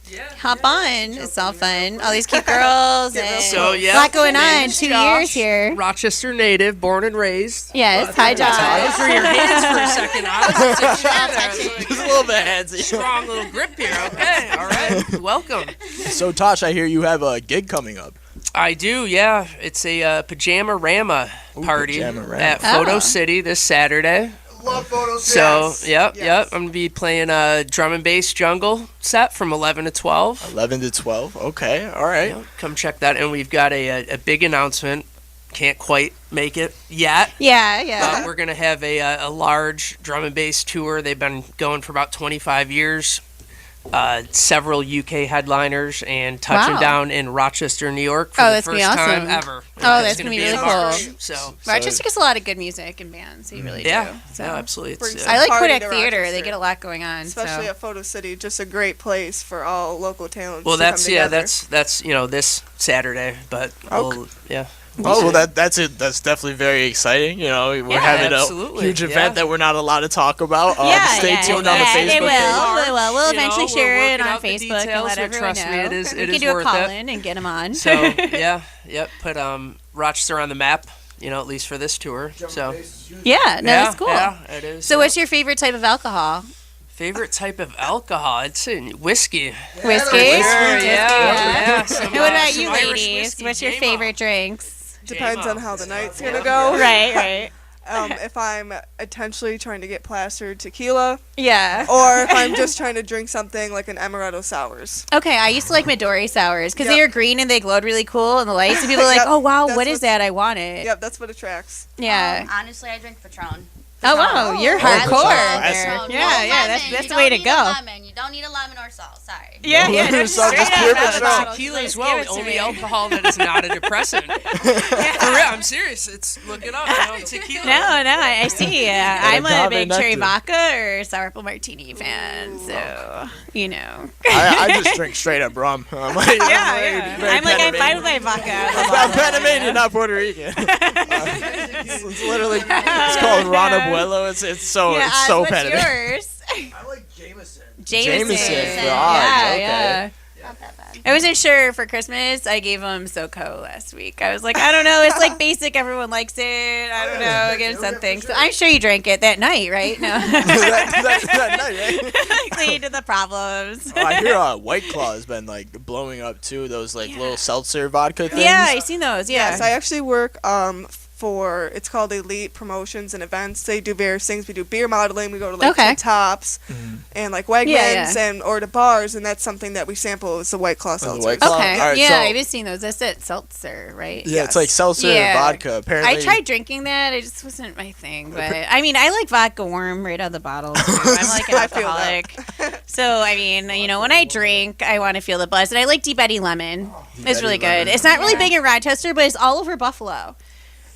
Yeah. Hop on. It's all fun. All these cute girls. and So, yeah. A lot going My on. name's 2 Josh, years here. Rochester native, born and raised. Yes. Hi, Those Josh. were your hands for a second. I was just Just a little bit handsy. strong little grip here. Okay, all right. Welcome. So Tosh, I hear you have a gig coming up. I do, yeah. It's a Pajama Rama party Pajama-rama. at Photo Oh. City this Saturday. Love photos. So, yep. Yes. I'm going to be playing a drum and bass jungle set from 11 to 12. 11 to 12. Okay. All right. Yeah, come check that. And we've got a big announcement. Can't quite make it yet. Yeah. We're going to have a large drum and bass tour. They've been going for about 25 years. Several UK headliners and touching Wow. down in Rochester, New York for Oh, the that's first gonna be time awesome. ever. Oh, It's that's gonna be in really March, cool. So, Rochester gets a lot of good music and bands. You really yeah, do. So. no, absolutely. It's, Brings I like Party Kodak to Theater. They Rochester. get a lot going on. Especially so. at Photo City, just a great place for all local talents. well, to come that's together. that's this Saturday, but we'll, yeah. Oh, well, that's it. That's definitely very exciting. You know, we're Yeah, having absolutely. a huge Yeah. event that we're not allowed to talk about. Stay tuned on the yeah, Facebook It will. page. It will. We'll You know, eventually we're share it working on out the Facebook and details, let but everyone trust know. me, it is we it can is do a worth call it. in and get them on. So yep, put Rochester on the map. You know, at least for this tour. So yeah, no, that's cool. Yeah, it is. So, yeah. what's your favorite type of alcohol? favorite type of alcohol? It's whiskey. Whiskey. Sure, Whiskey, yeah. Some, And what about some you, Irish ladies? whiskey, What's your J-Mo. favorite drinks? Depends J-Mo. on how the night's gonna go. Right. If I'm intentionally trying to get plastered, tequila, Yeah. or if I'm just trying to drink something like an amaretto sours. Okay, I used to like Midori sours because they Yep. are green and they glowed really cool in the lights, and people are like, Yep, "Oh wow, that's what is what's- that? I want it." Yep, that's what attracts. Yeah. Honestly, I drink Patron. Oh wow, you're hardcore. classic. Patron. Yeah, No yeah, lemon. that's You the way to don't need go. a lemon. You don't need a lemon or salt. Sorry. Yeah, No, no, so straight just up pure out of the Patron. bottle. Tequila Just as well. give The it to only me. alcohol that is not a depressant. For real, I'm serious. It's look it up. You know, tequila. No, I see. Yeah, I'm a agave big cherry nectar. vodka or sour apple martini fan, so you know. I just drink straight up rum. I'm like, I'm fine with my vodka. I'm Panamanian, not Puerto Rican. It's literally it's called Ron Abuelo. It's so Yeah, it's so what's Panamanian. yours? I like Jameson. Jameson. God, okay. Yeah. Not that bad. I wasn't sure for Christmas. I gave him SoCo last week. I was like, I don't know. It's like basic. Everyone likes it. I don't know. I give him something. So I'm sure you drank it that night, right? No. that night, right? Clean to the problems. Oh, I hear White Claw has been like blowing up too. Those like little seltzer vodka things. Yeah, I seen those. Yeah. Yes, I actually work for, it's called Elite Promotions and Events. They do various things. We do beer modeling. We go to like Okay. Two Tops and like Wegmans Yeah. and or to bars, and that's something that we sample is the White Claw the seltzers. White Claw. Okay. All right, yeah, so- I've been seeing those. That's it, seltzer, right? Yeah, it's like seltzer Yeah. vodka. Apparently, I tried drinking that. It just wasn't my thing. But I mean, I like vodka warm right out of the bottle. Too. I'm like an I feel that. alcoholic. So I mean, you know, when I drink, I want to feel the buzz. And I like Deep Eddy Lemon. It's really good. It's not really big in Rochester, but it's all over Buffalo.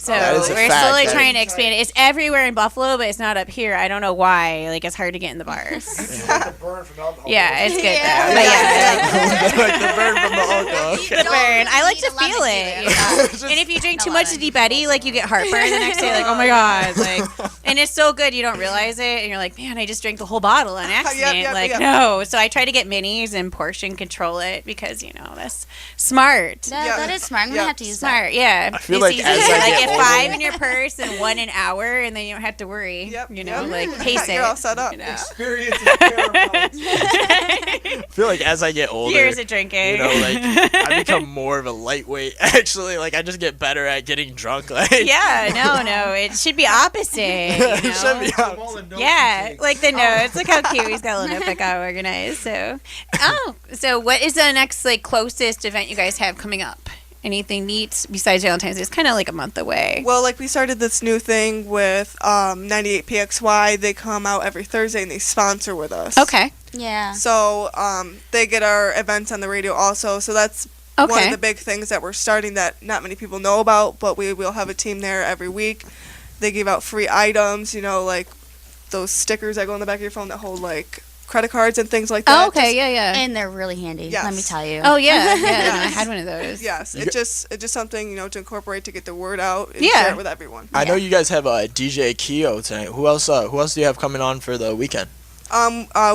So That is a we're fact. slowly That trying to expand it. It's everywhere in Buffalo, but it's not up here. I don't know why. Like it's hard to get in the bars. It's like the burn from alcohol. Yeah, it's good Yeah. though. But yeah, like the burn from the alcohol. You Okay. the don't burn. I like need to a lemon feel it. to You know? And if you drink No too much lemon. of Deep Eddy, like you get heartburn the next day. Like, oh my god, like, and it's so good you don't realize it, and you're like, man, I just drank the whole bottle on accident. yep, Like, yep. no. So I try to get minis and portion control it because you know that's smart. Yeah, that is smart. I'm gonna Yeah. have to use Smart, yeah. I feel It's like easy. as I like get get 5 older- in your purse and 1 an hour, and then you don't have to worry. Yep, You know, yep. like pace it. You're all set up. You know? Experience is paramount. I feel like as I get older, Years of drinking. you know, like I become more of a lightweight. Actually, like I just get better at getting drunk. Like Yeah, no, it should be opposite. You know? it should be. From all the notes Yeah, you take. like the notes. Look how cute he's got a little notebook all organized. So what is the next like closest event you guys have coming up? Anything neat besides Valentine's Day? It's kind of like a month away. Well, like we started this new thing with 98PXY. They come out every Thursday and they sponsor with us. Okay. Yeah. So they get our events on the radio also. So that's one Okay. of the big things that we're starting that not many people know about, but we will have a team there every week. They give out free items, you know, like those stickers that go in the back of your phone that hold like credit cards and things like that. Oh, okay, yeah. And they're really handy. Yes. Let me tell you. Oh, yeah, I had one of those. Yes, it's just something to incorporate to get the word out and Yeah. share it with everyone. I know you guys have DJ Keo tonight. Who else do you have coming on for the weekend?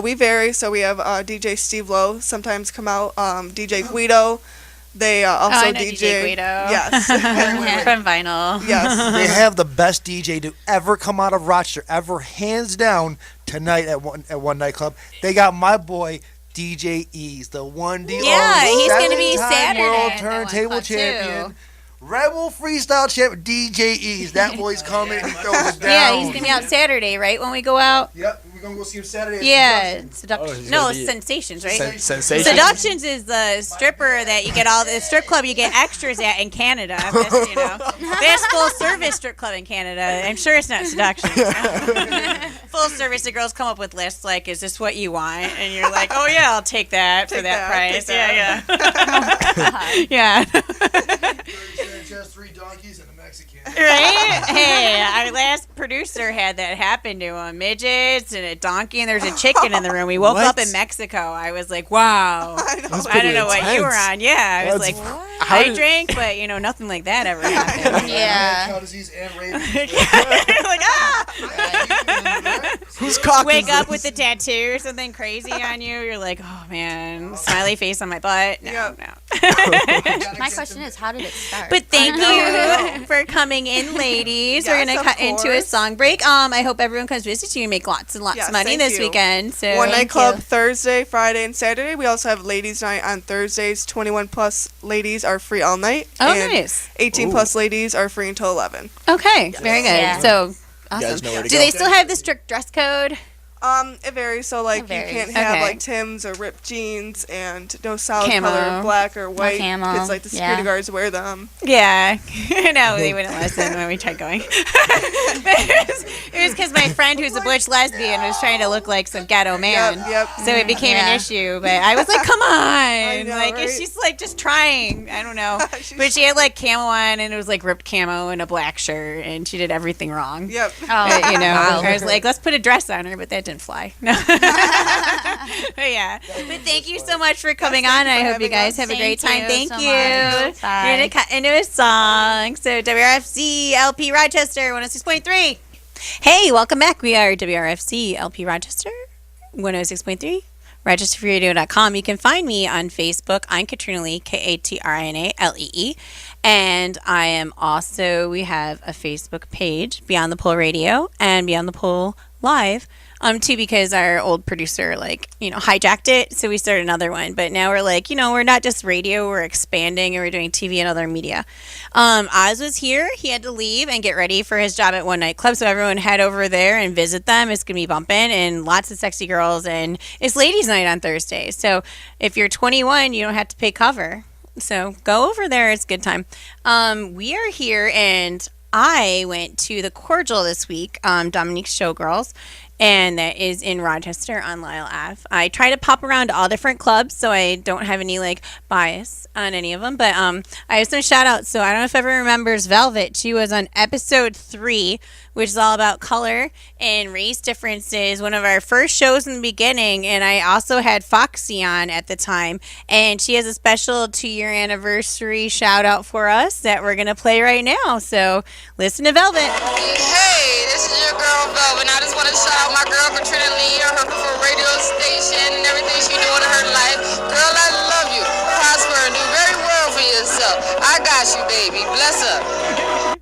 We vary, so we have DJ Steve Lowe sometimes come out, DJ Guido. They also I know DJ Guido. Yes. From Vinyl. Yes. They have the best DJ to ever come out of Rochester, ever, hands down, tonight at one nightclub. They got my boy DJ Ease, the one D. Yeah, he's gonna be seven-time Saturday world at that one turntable club, too. champion. Rebel freestyle champ DJ Ease. That boy's coming. He throws it down. Yeah, he's gonna be out Saturday, right? When we go out. Yep, we're gonna go see him Saturday. Yeah, Oh, Seduction. he's No, gonna be- Sensations, right? Sensation. Seductions is the stripper that you get all the strip club you get extras at in Canada. Best full service strip club in Canada. I'm sure it's not Seductions. Full service, the girls come up with lists like, "Is this what you want?" And you're like, "Oh yeah, I'll take that for that price." Yeah. Just 3 donkeys and a Mexican. Right? Hey, our last producer had that happen to him. Midgets and a donkey, and there's a chicken in the room. We woke up in Mexico. I was like, wow. I don't know what you were on. Yeah, I was like, I drank, but nothing like that ever happened. Yeah. Cow disease and rabies. Like, ah! Who's cock Wake is up this? with a tattoo or something crazy on you. You're like, oh man, smiley face on my butt. No. My question is, how did it start? But thank you for coming in, ladies. We're Yes, gonna of cut into a course. song break. I hope everyone comes visit you and make lots and lots Yes, of money thank this you. weekend. So One night club you. Thursday, Friday, and Saturday. We also have ladies' night on Thursdays. 21 plus ladies are free all night. Oh, and nice. 18 plus ladies are free until 11. Okay, very good. Yeah. So You awesome. guys know where to Do go. they still have the strict dress code? It varies. So like It varies. you can't have Okay. like Tim's or ripped jeans and no solid Camo. color black or white camo, because like the security yeah. guards wear them. Yeah, no, they wouldn't listen when we tried going. It was because my friend, who's a butch lesbian, was trying to look like some ghetto man. Yep. So it became an Yeah. issue, but I was like, "Come on!" know, like right? she's like just trying. I don't know, but she had like camo on, and it was like ripped camo and a black shirt, and she did everything wrong. Yep. Oh, Wow. I was like, let's put a dress on her, but that didn't fly. No. But yeah. But thank you so much for coming on. I hope you guys have a great time. Thank so you. much. We're going to cut into a song. So WRFC LP Rochester 106.3. Hey, welcome back. We are WRFC LP Rochester 106.3. RochesterFreeRadio.com. You can find me on Facebook. I'm Katrina Lee, KatrinALee. And I am also, we have a Facebook page, Beyond the Pole Radio and Beyond the Pole Live. Too, because our old producer, hijacked it. So we started another one. But now we're we're not just radio, we're expanding and we're doing TV and other media. Oz was here. He had to leave and get ready for his job at One Night Club. So everyone head over there and visit them. It's going to be bumping and lots of sexy girls. And it's ladies' night on Thursday. So if you're 21, you don't have to pay cover. So go over there. It's a good time. We are here and I went to the Cordial this week, Dominique's Showgirls, and that is in Rochester on Lyle Ave. I try to pop around to all different clubs, so I don't have any bias on any of them. But I have some shout outs. So I don't know if everyone remembers Velvet. She was on episode 3, which is all about color and race differences. One of our first shows in the beginning, and I also had Foxy on at the time, and she has a special 2-year anniversary shout out for us that we're gonna play right now. So listen to Velvet. Hey, this is your girl Velvet. I just want to shout out my girl Katrina Lee on her for radio station and everything she doing in her life. Girl, I love you. Prosper and do very well for yourself. I got you, baby. Bless up.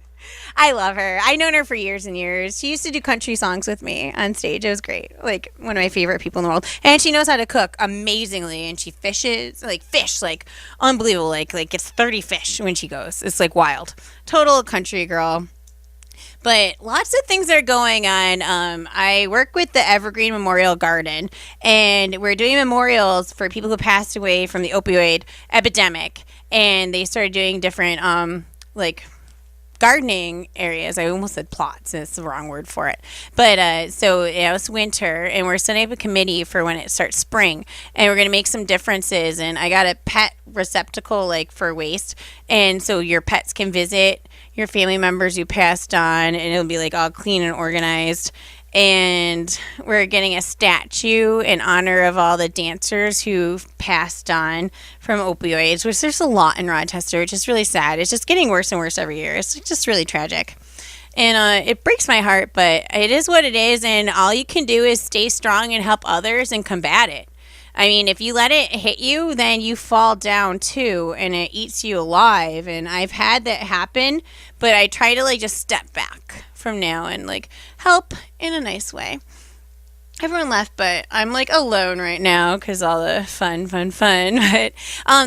I love her. I've known her for years and years. She used to do country songs with me on stage. It was great. One of my favorite people in the world. And she knows how to cook amazingly. And she fishes, unbelievable. Gets 30 fish when she goes. It's wild. Total country girl. But lots of things are going on. I work with the Evergreen Memorial Garden, and we're doing memorials for people who passed away from the opioid epidemic. And they started doing different, gardening areas. I almost said plots. It's the wrong word for it. But so it's winter, and we're setting up a committee for when it starts spring, and we're going to make some differences. And I got a pet receptacle for waste, and so your pets can visit your family members who passed on, and it'll be all clean and organized. and we're getting a statue in honor of all the dancers who passed on from opioids, which there's a lot in Rochester, which is really sad. It's just getting worse and worse every year. It's just really tragic. And it breaks my heart, but it is what it is, and all you can do is stay strong and help others and combat it. I mean, if you let it hit you, then you fall down too, and it eats you alive. And I've had that happen, but I try to just step back from now and help in a nice way. Everyone left, but I'm alone right now because all the fun. But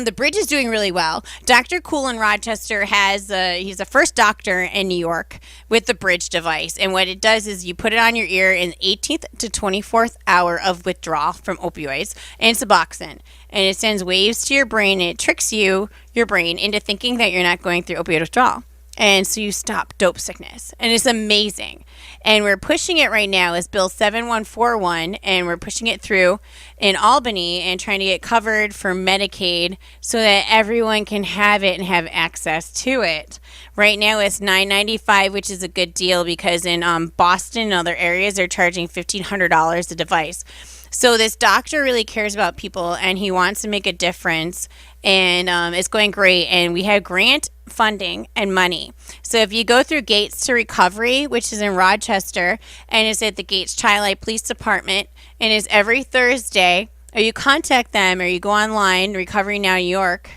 the bridge is doing really well. Dr. Cool in Rochester he's the first doctor in New York with the bridge device. And what it does is you put it on your ear in the 18th to 24th hour of withdrawal from opioids and Suboxone. And it sends waves to your brain and it tricks your brain into thinking that you're not going through opioid withdrawal. And so you stop dope sickness. And it's amazing. And we're pushing it right now as Bill 7141. And we're pushing it through in Albany and trying to get covered for Medicaid so that everyone can have it and have access to it. Right now it's $9.95, which is a good deal because in Boston and other areas they're charging $1,500 a device. So this doctor really cares about people and he wants to make a difference, and it's going great. And we have grant funding and money. So if you go through Gates to Recovery, which is in Rochester, and it's at the Gates Child Light Police Department, and it's every Thursday, or you contact them or you go online, Recovery Now New York,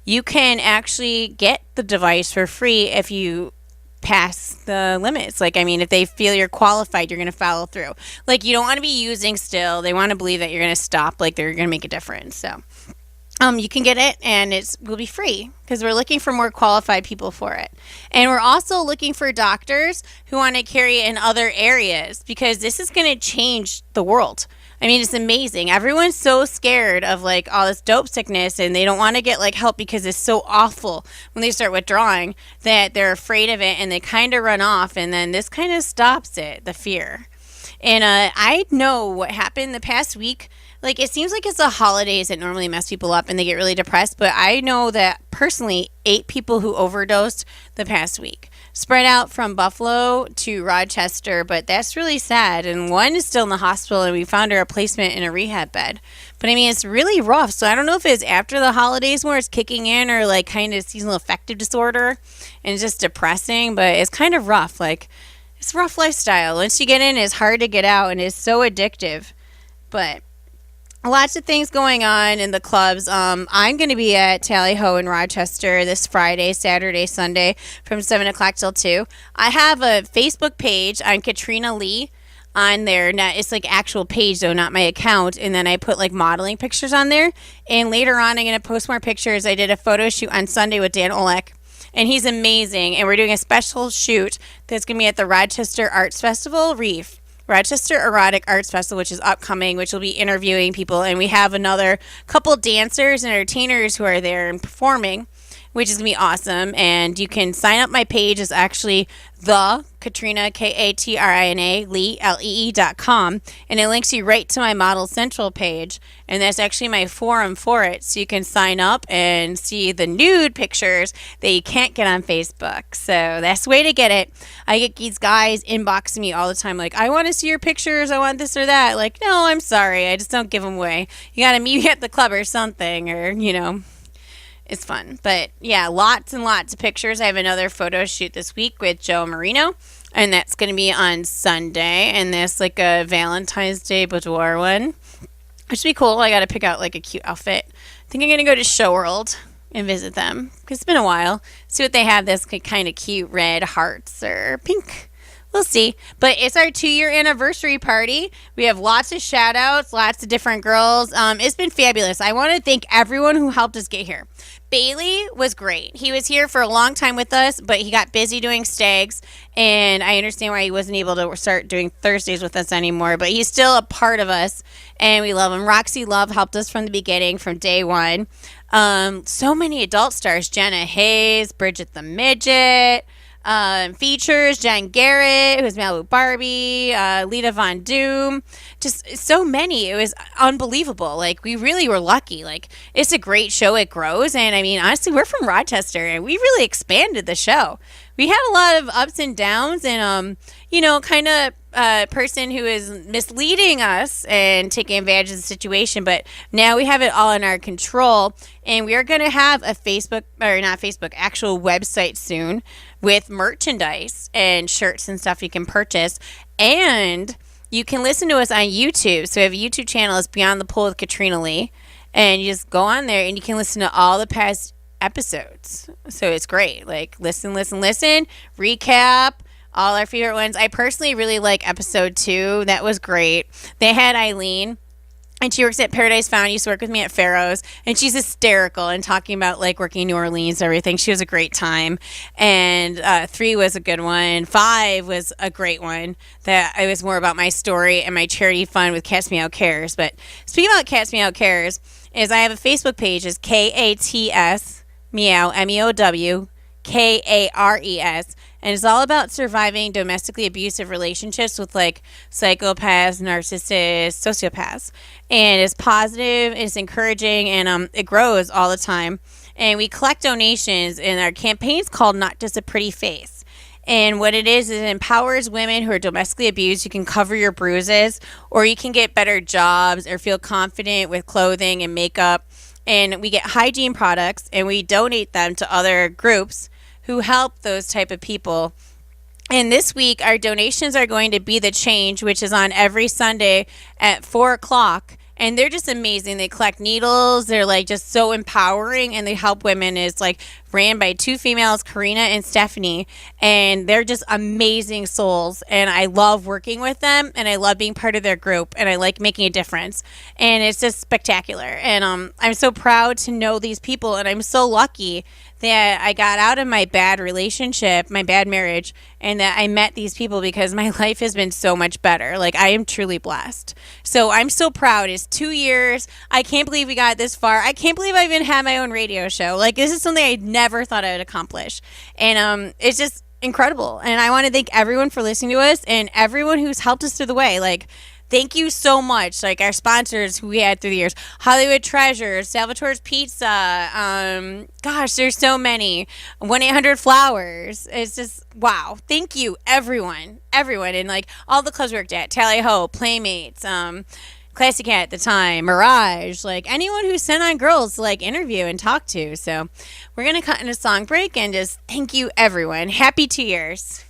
you can actually get the device for free if you pass the limits. If they feel you're qualified, you're going to follow through. You don't want to be using still. They want to believe that you're going to stop, they're going to make a difference. So you can get it, and it will be free because we're looking for more qualified people for it. And we're also looking for doctors who want to carry it in other areas because this is going to change the world. I mean, it's amazing. Everyone's so scared of all this dope sickness, and they don't want to get help because it's so awful when they start withdrawing that they're afraid of it and they kind of run off, and then this kind of stops it, the fear. And I know what happened the past week. It seems like it's the holidays that normally mess people up and they get really depressed, but I know that personally 8 people who overdosed the past week, spread out from Buffalo to Rochester, but that's really sad. And one is still in the hospital, and we found her a placement in a rehab bed. But I mean, it's really rough. So I don't know if it's after the holidays more it's kicking in, or kind of seasonal affective disorder, and it's just depressing. But it's kind of rough. It's a rough lifestyle. Once you get in, it's hard to get out, and it's so addictive. But lots of things going on in the clubs. I'm going to be at Tally Ho in Rochester this Friday, Saturday, Sunday from 7 o'clock till 2. I have a Facebook page on Katrina Lee on there. Now, it's actual page, though, not my account. And then I put modeling pictures on there. And later on, I'm going to post more pictures. I did a photo shoot on Sunday with Dan Olek. And he's amazing. And we're doing a special shoot that's going to be at the Rochester Arts Festival, Reef. Rochester Erotic Arts Festival, which is upcoming, which will be interviewing people. And we have another couple dancers and entertainers who are there and performing, which is going to be awesome. And you can sign up. My page is actually the Katrina, Katrina, Lee.com. And it links you right to my Model Central page. And that's actually my forum for it. So you can sign up and see the nude pictures that you can't get on Facebook. So that's the way to get it. I get these guys inboxing me all the time I want to see your pictures. I want this or that. No, I'm sorry. I just don't give them away. You got to meet me at the club or something, or, it's fun. But yeah, lots and lots of pictures. I have another photo shoot this week with Joe Marino, and that's going to be on Sunday. And that's a Valentine's Day boudoir one, which would be cool. I got to pick out a cute outfit. I think I'm going to go to Show World and visit them because it's been a while. See what they have that's kind of cute red hearts or pink. We'll see. But it's our 2-year anniversary party. We have lots of shout outs, lots of different girls. It's been fabulous. I want to thank everyone who helped us get here. Bailey was great. He was here for a long time with us, but he got busy doing stags, and I understand why he wasn't able to start doing Thursdays with us anymore, but he's still a part of us, and we love him. Roxy Love helped us from the beginning, from day one. So many adult stars. Jenna Hayes, Bridget the Midget, features Jen Garrett, who's Malibu Barbie, Lita Von Doom, just so many. It was unbelievable. We really were lucky. It's a great show. It grows. And I mean, honestly, we're from Rochester, and we really expanded the show. We had a lot of ups and downs, and, kind of person who is misleading us and taking advantage of the situation, but now we have it all in our control, and we are going to have a actual website soon with merchandise and shirts and stuff you can purchase, and you can listen to us on YouTube. So we have a YouTube channel. It's Beyond the Pole with Katrina Lee, and you just go on there and you can listen to all the past episodes. So it's great. Like, listen, recap all our favorite ones. I personally really like episode 2. That was great. They had Eileen, and she works at Paradise Found. Used to work with me at Pharaoh's, and she's hysterical and talking about like working in New Orleans and everything. She was a great time. And 3 was a good one. 5 was a great one. That it was more about my story and my charity fund with Cats Meow Cares. But speaking about Cats Meow Cares, is I have a Facebook page. It's KATS Meow MEOW KARES, and it's all about surviving domestically abusive relationships with like psychopaths, narcissists, sociopaths. And it's positive, it's encouraging, and it grows all the time. And we collect donations, and our campaign's called Not Just a Pretty Face. And what it is it empowers women who are domestically abused. You can cover your bruises, or you can get better jobs or feel confident with clothing and makeup. And we get hygiene products, and we donate them to other groups who help those type of people. And this week, our donations are going to Be the Change, which is on every Sunday at 4 o'clock. And they're just amazing. They collect needles. They're like just so empowering, and they help women. It's like ran by 2 females, Karina and Stephanie, and they're just amazing souls. And I love working with them, and I love being part of their group, and I like making a difference. And it's just spectacular. And I'm so proud to know these people, and I'm so lucky that I got out of my bad relationship, my bad marriage, and that I met these people, because my life has been so much better. Like, I am truly blessed. So I'm so proud. It's 2 years. I can't believe we got this far. I can't believe I even had my own radio show. Like, this is something I never thought I would accomplish. And it's just incredible. And I want to thank everyone for listening to us, and everyone who's helped us through the way. Like, thank you so much. Like, our sponsors who we had through the years, Hollywood Treasures, Salvatore's Pizza. Gosh, there's so many. 1-800-Flowers. It's just, wow. Thank you, everyone. And like all the clubs we worked at, Tally Ho, Playmates, Classy Cat at the time, Mirage, like anyone who sent on girls to like interview and talk to. So we're going to cut in a song break and just thank you, everyone. Happy 2 years.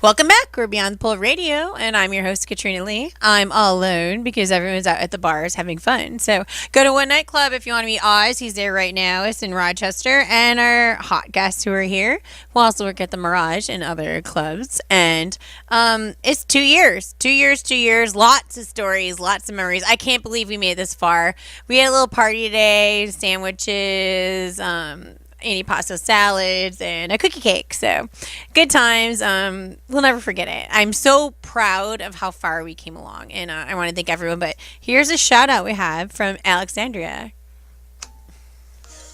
Welcome back. We're Beyond the Pole Radio, and I'm your host, Katrina Lee. I'm all alone because everyone's out at the bars having fun. So go to One Nightclub if you want to meet Oz. He's there right now. It's in Rochester. And our hot guests who are here will also work at the Mirage and other clubs. And it's 2 years. 2 years, 2 years. Lots of stories, lots of memories. I can't believe we made it this far. We had a little party today, sandwiches, antipasto salads, and a cookie cake. So good times. We'll never forget it. I'm so proud of how far we came along, and I want to thank everyone. But here's a shout out we have from Alexandria.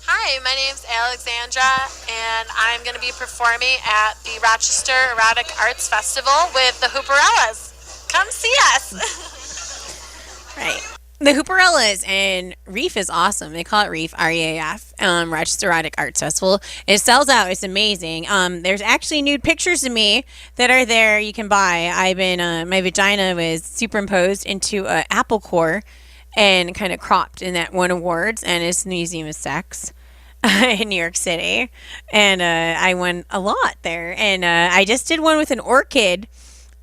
Hi, my name's Alexandra, and I'm going to be performing at the Rochester Erotic Arts Festival with the Hooperellas. Come see us. Right. The Hooperellas, and Reef is awesome. They call it Reef, REAF, Rochester Erotic Arts Festival. It sells out. It's amazing. There's actually nude pictures of me that are there you can buy. I've been, my vagina was superimposed into an apple core and kind of cropped in that one awards, and it's the Museum of Sex in New York City. And I won a lot there. And I just did one with an orchid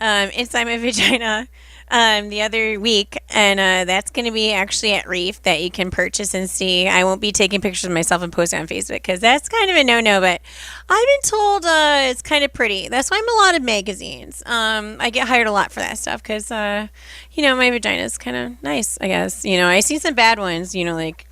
inside my vagina the other week, and that's going to be actually at Reef that you can purchase and see. I won't be taking pictures of myself and posting on Facebook because that's kind of a no-no, but I've been told it's kind of pretty. That's why I'm in a lot of magazines. I get hired a lot for that stuff because, my vagina is kind of nice, I guess. I see some bad ones, like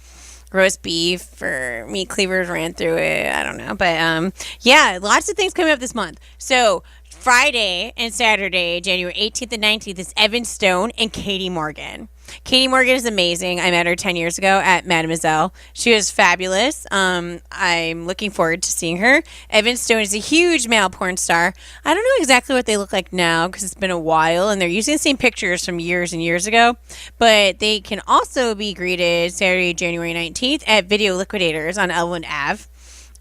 roast beef or meat cleavers ran through it. I don't know. But, yeah, lots of things coming up this month. So Friday and Saturday, January 18th and 19th, is Evan Stone and Katie Morgan. Katie Morgan is amazing. I met her 10 years ago at Mademoiselle. She was fabulous. I'm looking forward to seeing her. Evan Stone is a huge male porn star. I don't know exactly what they look like now because it's been a while, and they're using the same pictures from years and years ago. But they can also be greeted Saturday, January 19th at Video Liquidators on Elwood Ave.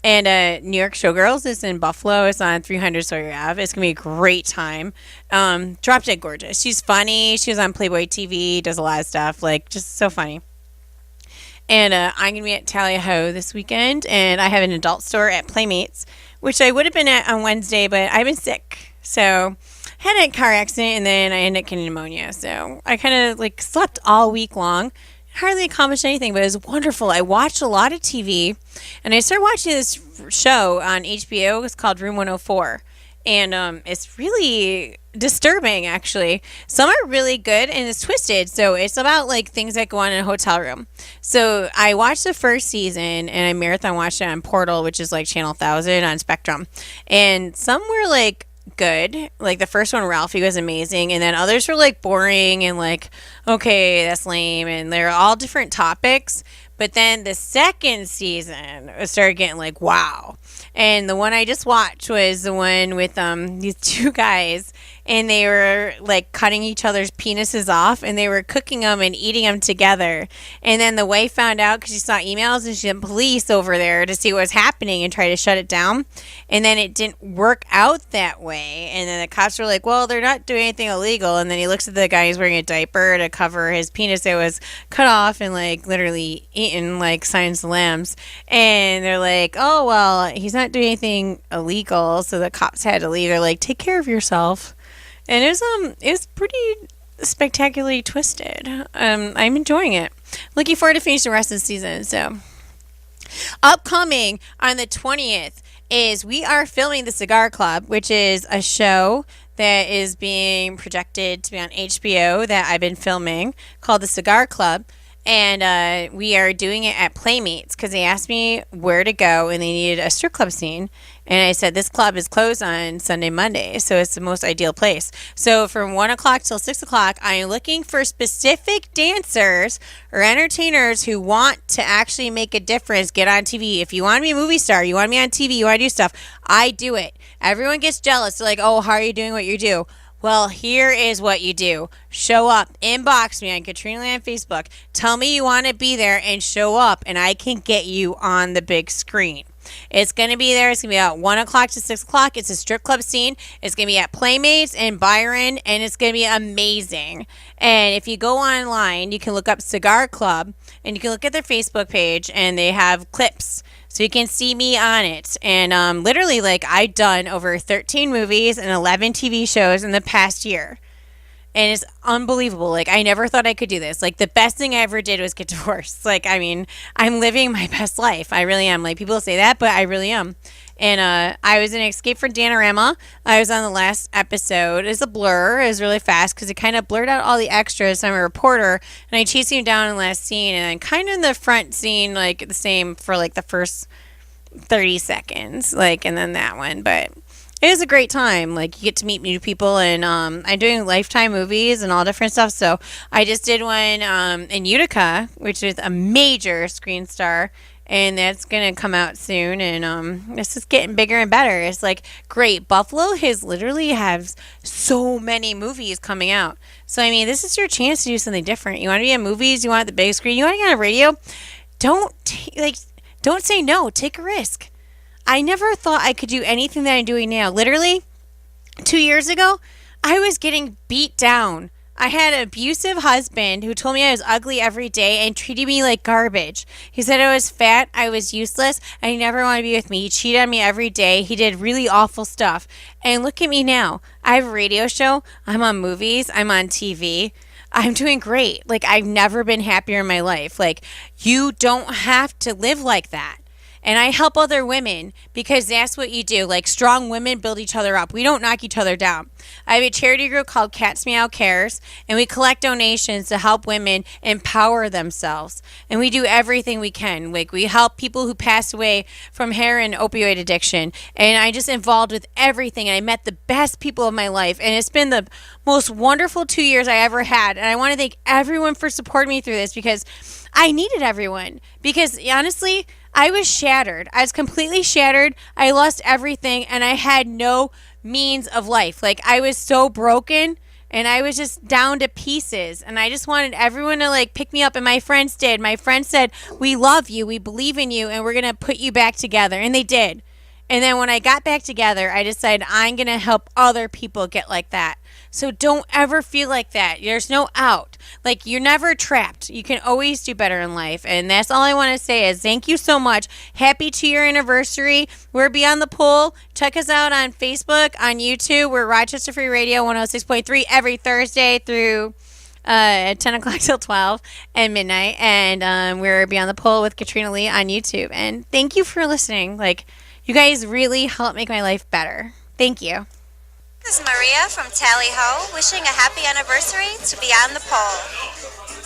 And New York Showgirls is in Buffalo. It's on 300 Sawyer Ave. It's going to be a great time. Drop Dead Gorgeous. She's funny. She was on Playboy TV, does a lot of stuff. Like, just so funny. And I'm going to be at Tally-Ho this weekend. And I have an adult store at Playmates, which I would have been at on Wednesday, but I've been sick. So I had a car accident, and then I ended up getting pneumonia. So I kind of, like, slept all week long. Hardly accomplished anything, but it was wonderful. I watched a lot of TV, and I started watching this show on HBO. It's called Room 104, and it's really disturbing, actually. Some are really good, and it's twisted, so it's about, like, things that go on in a hotel room. So I watched the first season, and I marathon watched it on Portal, which is, like, Channel 1000 on Spectrum, and some were, like, good. Like the first one, Ralphie, was amazing, and then others were like boring and like, okay, that's lame, and they're all different topics. But then the second season started getting like, wow. And the one I just watched was the one with these two guys, and they were like cutting each other's penises off, and they were cooking them and eating them together. And then the wife found out because she saw emails, and she sent police over there to see what was happening and try to shut it down. And then it didn't work out that way. And then the cops were like, well, they're not doing anything illegal. And then he looks at the guy who's wearing a diaper to cover his penis that was cut off and like literally eaten like Silence of the Lambs. And they're like, oh, well, he's not doing anything illegal. So the cops had to leave. They're like, take care of yourself. And it was pretty spectacularly twisted. I'm enjoying it. Looking forward to finish the rest of the season. So, upcoming on the 20th is we are filming the Cigar Club, which is a show that is being projected to be on HBO that I've been filming called the Cigar Club. And we are doing it at Playmates because they asked me where to go and they needed a strip club scene. And I said, this club is closed on Sunday, Monday, so it's the most ideal place. So from 1 o'clock till 6 o'clock, I am looking for specific dancers or entertainers who want to actually make a difference, get on TV. If you want to be a movie star, you want to be on TV, you want to do stuff, I do it. Everyone gets jealous. They're like, oh, how are you doing what you do? Well, here is what you do. Show up. Inbox me on Katrina on Facebook. Tell me you want to be there and show up, and I can get you on the big screen. It's going to be there. It's going to be at 1 o'clock to 6 o'clock. It's a strip club scene. It's going to be at Playmates in Byron, and it's going to be amazing. And if you go online, you can look up Cigar Club, and you can look at their Facebook page, and they have clips. So you can see me on it. And literally, like, I've done over 13 movies and 11 TV shows in the past year. And it's unbelievable. Like, I never thought I could do this. Like, the best thing I ever did was get divorced. Like, I mean, I'm living my best life. I really am. Like, people say that, but I really am. And I was in Escape from Danorama. I was on the last episode. It's a blur. It was really fast because it kind of blurred out all the extras. I'm a reporter, and I chased him down in the last scene, and I'm kind of in the front scene, like, the same for, like, the first 30 seconds. Like, and then that one. But it was a great time. Like, you get to meet new people, and I'm doing Lifetime movies and all different stuff. So I just did one in Utica, which is a major screen star, and that's going to come out soon. And it's just getting bigger and better. It's like, great. Buffalo has literally has so many movies coming out. So, I mean, this is your chance to do something different. You want to be in movies? You want the big screen? You want to get on radio? Don't say no. Take a risk. I never thought I could do anything that I'm doing now. Literally, 2 years ago, I was getting beat down. I had an abusive husband who told me I was ugly every day and treated me like garbage. He said I was fat, I was useless, and he never wanted to be with me. He cheated on me every day. He did really awful stuff. And look at me now. I have a radio show. I'm on movies. I'm on TV. I'm doing great. Like, I've never been happier in my life. Like, you don't have to live like that. And I help other women because that's what you do. Like, strong women build each other up. We don't knock each other down. I have a charity group called Cats Meow Cares, and we collect donations to help women empower themselves. And we do everything we can. Like, we help people who pass away from heroin opioid addiction. And I just involved with everything. And I met the best people of my life. And it's been the most wonderful 2 years I ever had. And I want to thank everyone for supporting me through this because I needed everyone. Because honestly, I was shattered. I was completely shattered. I lost everything, and I had no means of life. Like, I was so broken, and I was just down to pieces, and I just wanted everyone to like pick me up, and my friends did. My friends said, "We love you, we believe in you, and we're going to put you back together." And they did. And then when I got back together, I decided I'm going to help other people get like that. So don't ever feel like that. There's no out. Like, you're never trapped. You can always do better in life. And that's all I want to say is thank you so much. Happy 2-year anniversary. We're Beyond the Pole. Check us out on Facebook, on YouTube. We're Rochester Free Radio 106.3 every Thursday through 10 o'clock till 12 and midnight. And we're Beyond the Pole with Katrina Lee on YouTube. And thank you for listening. Like, you guys really help make my life better. Thank you. This is Maria from Tally Ho, wishing a happy anniversary to Beyond the Pole.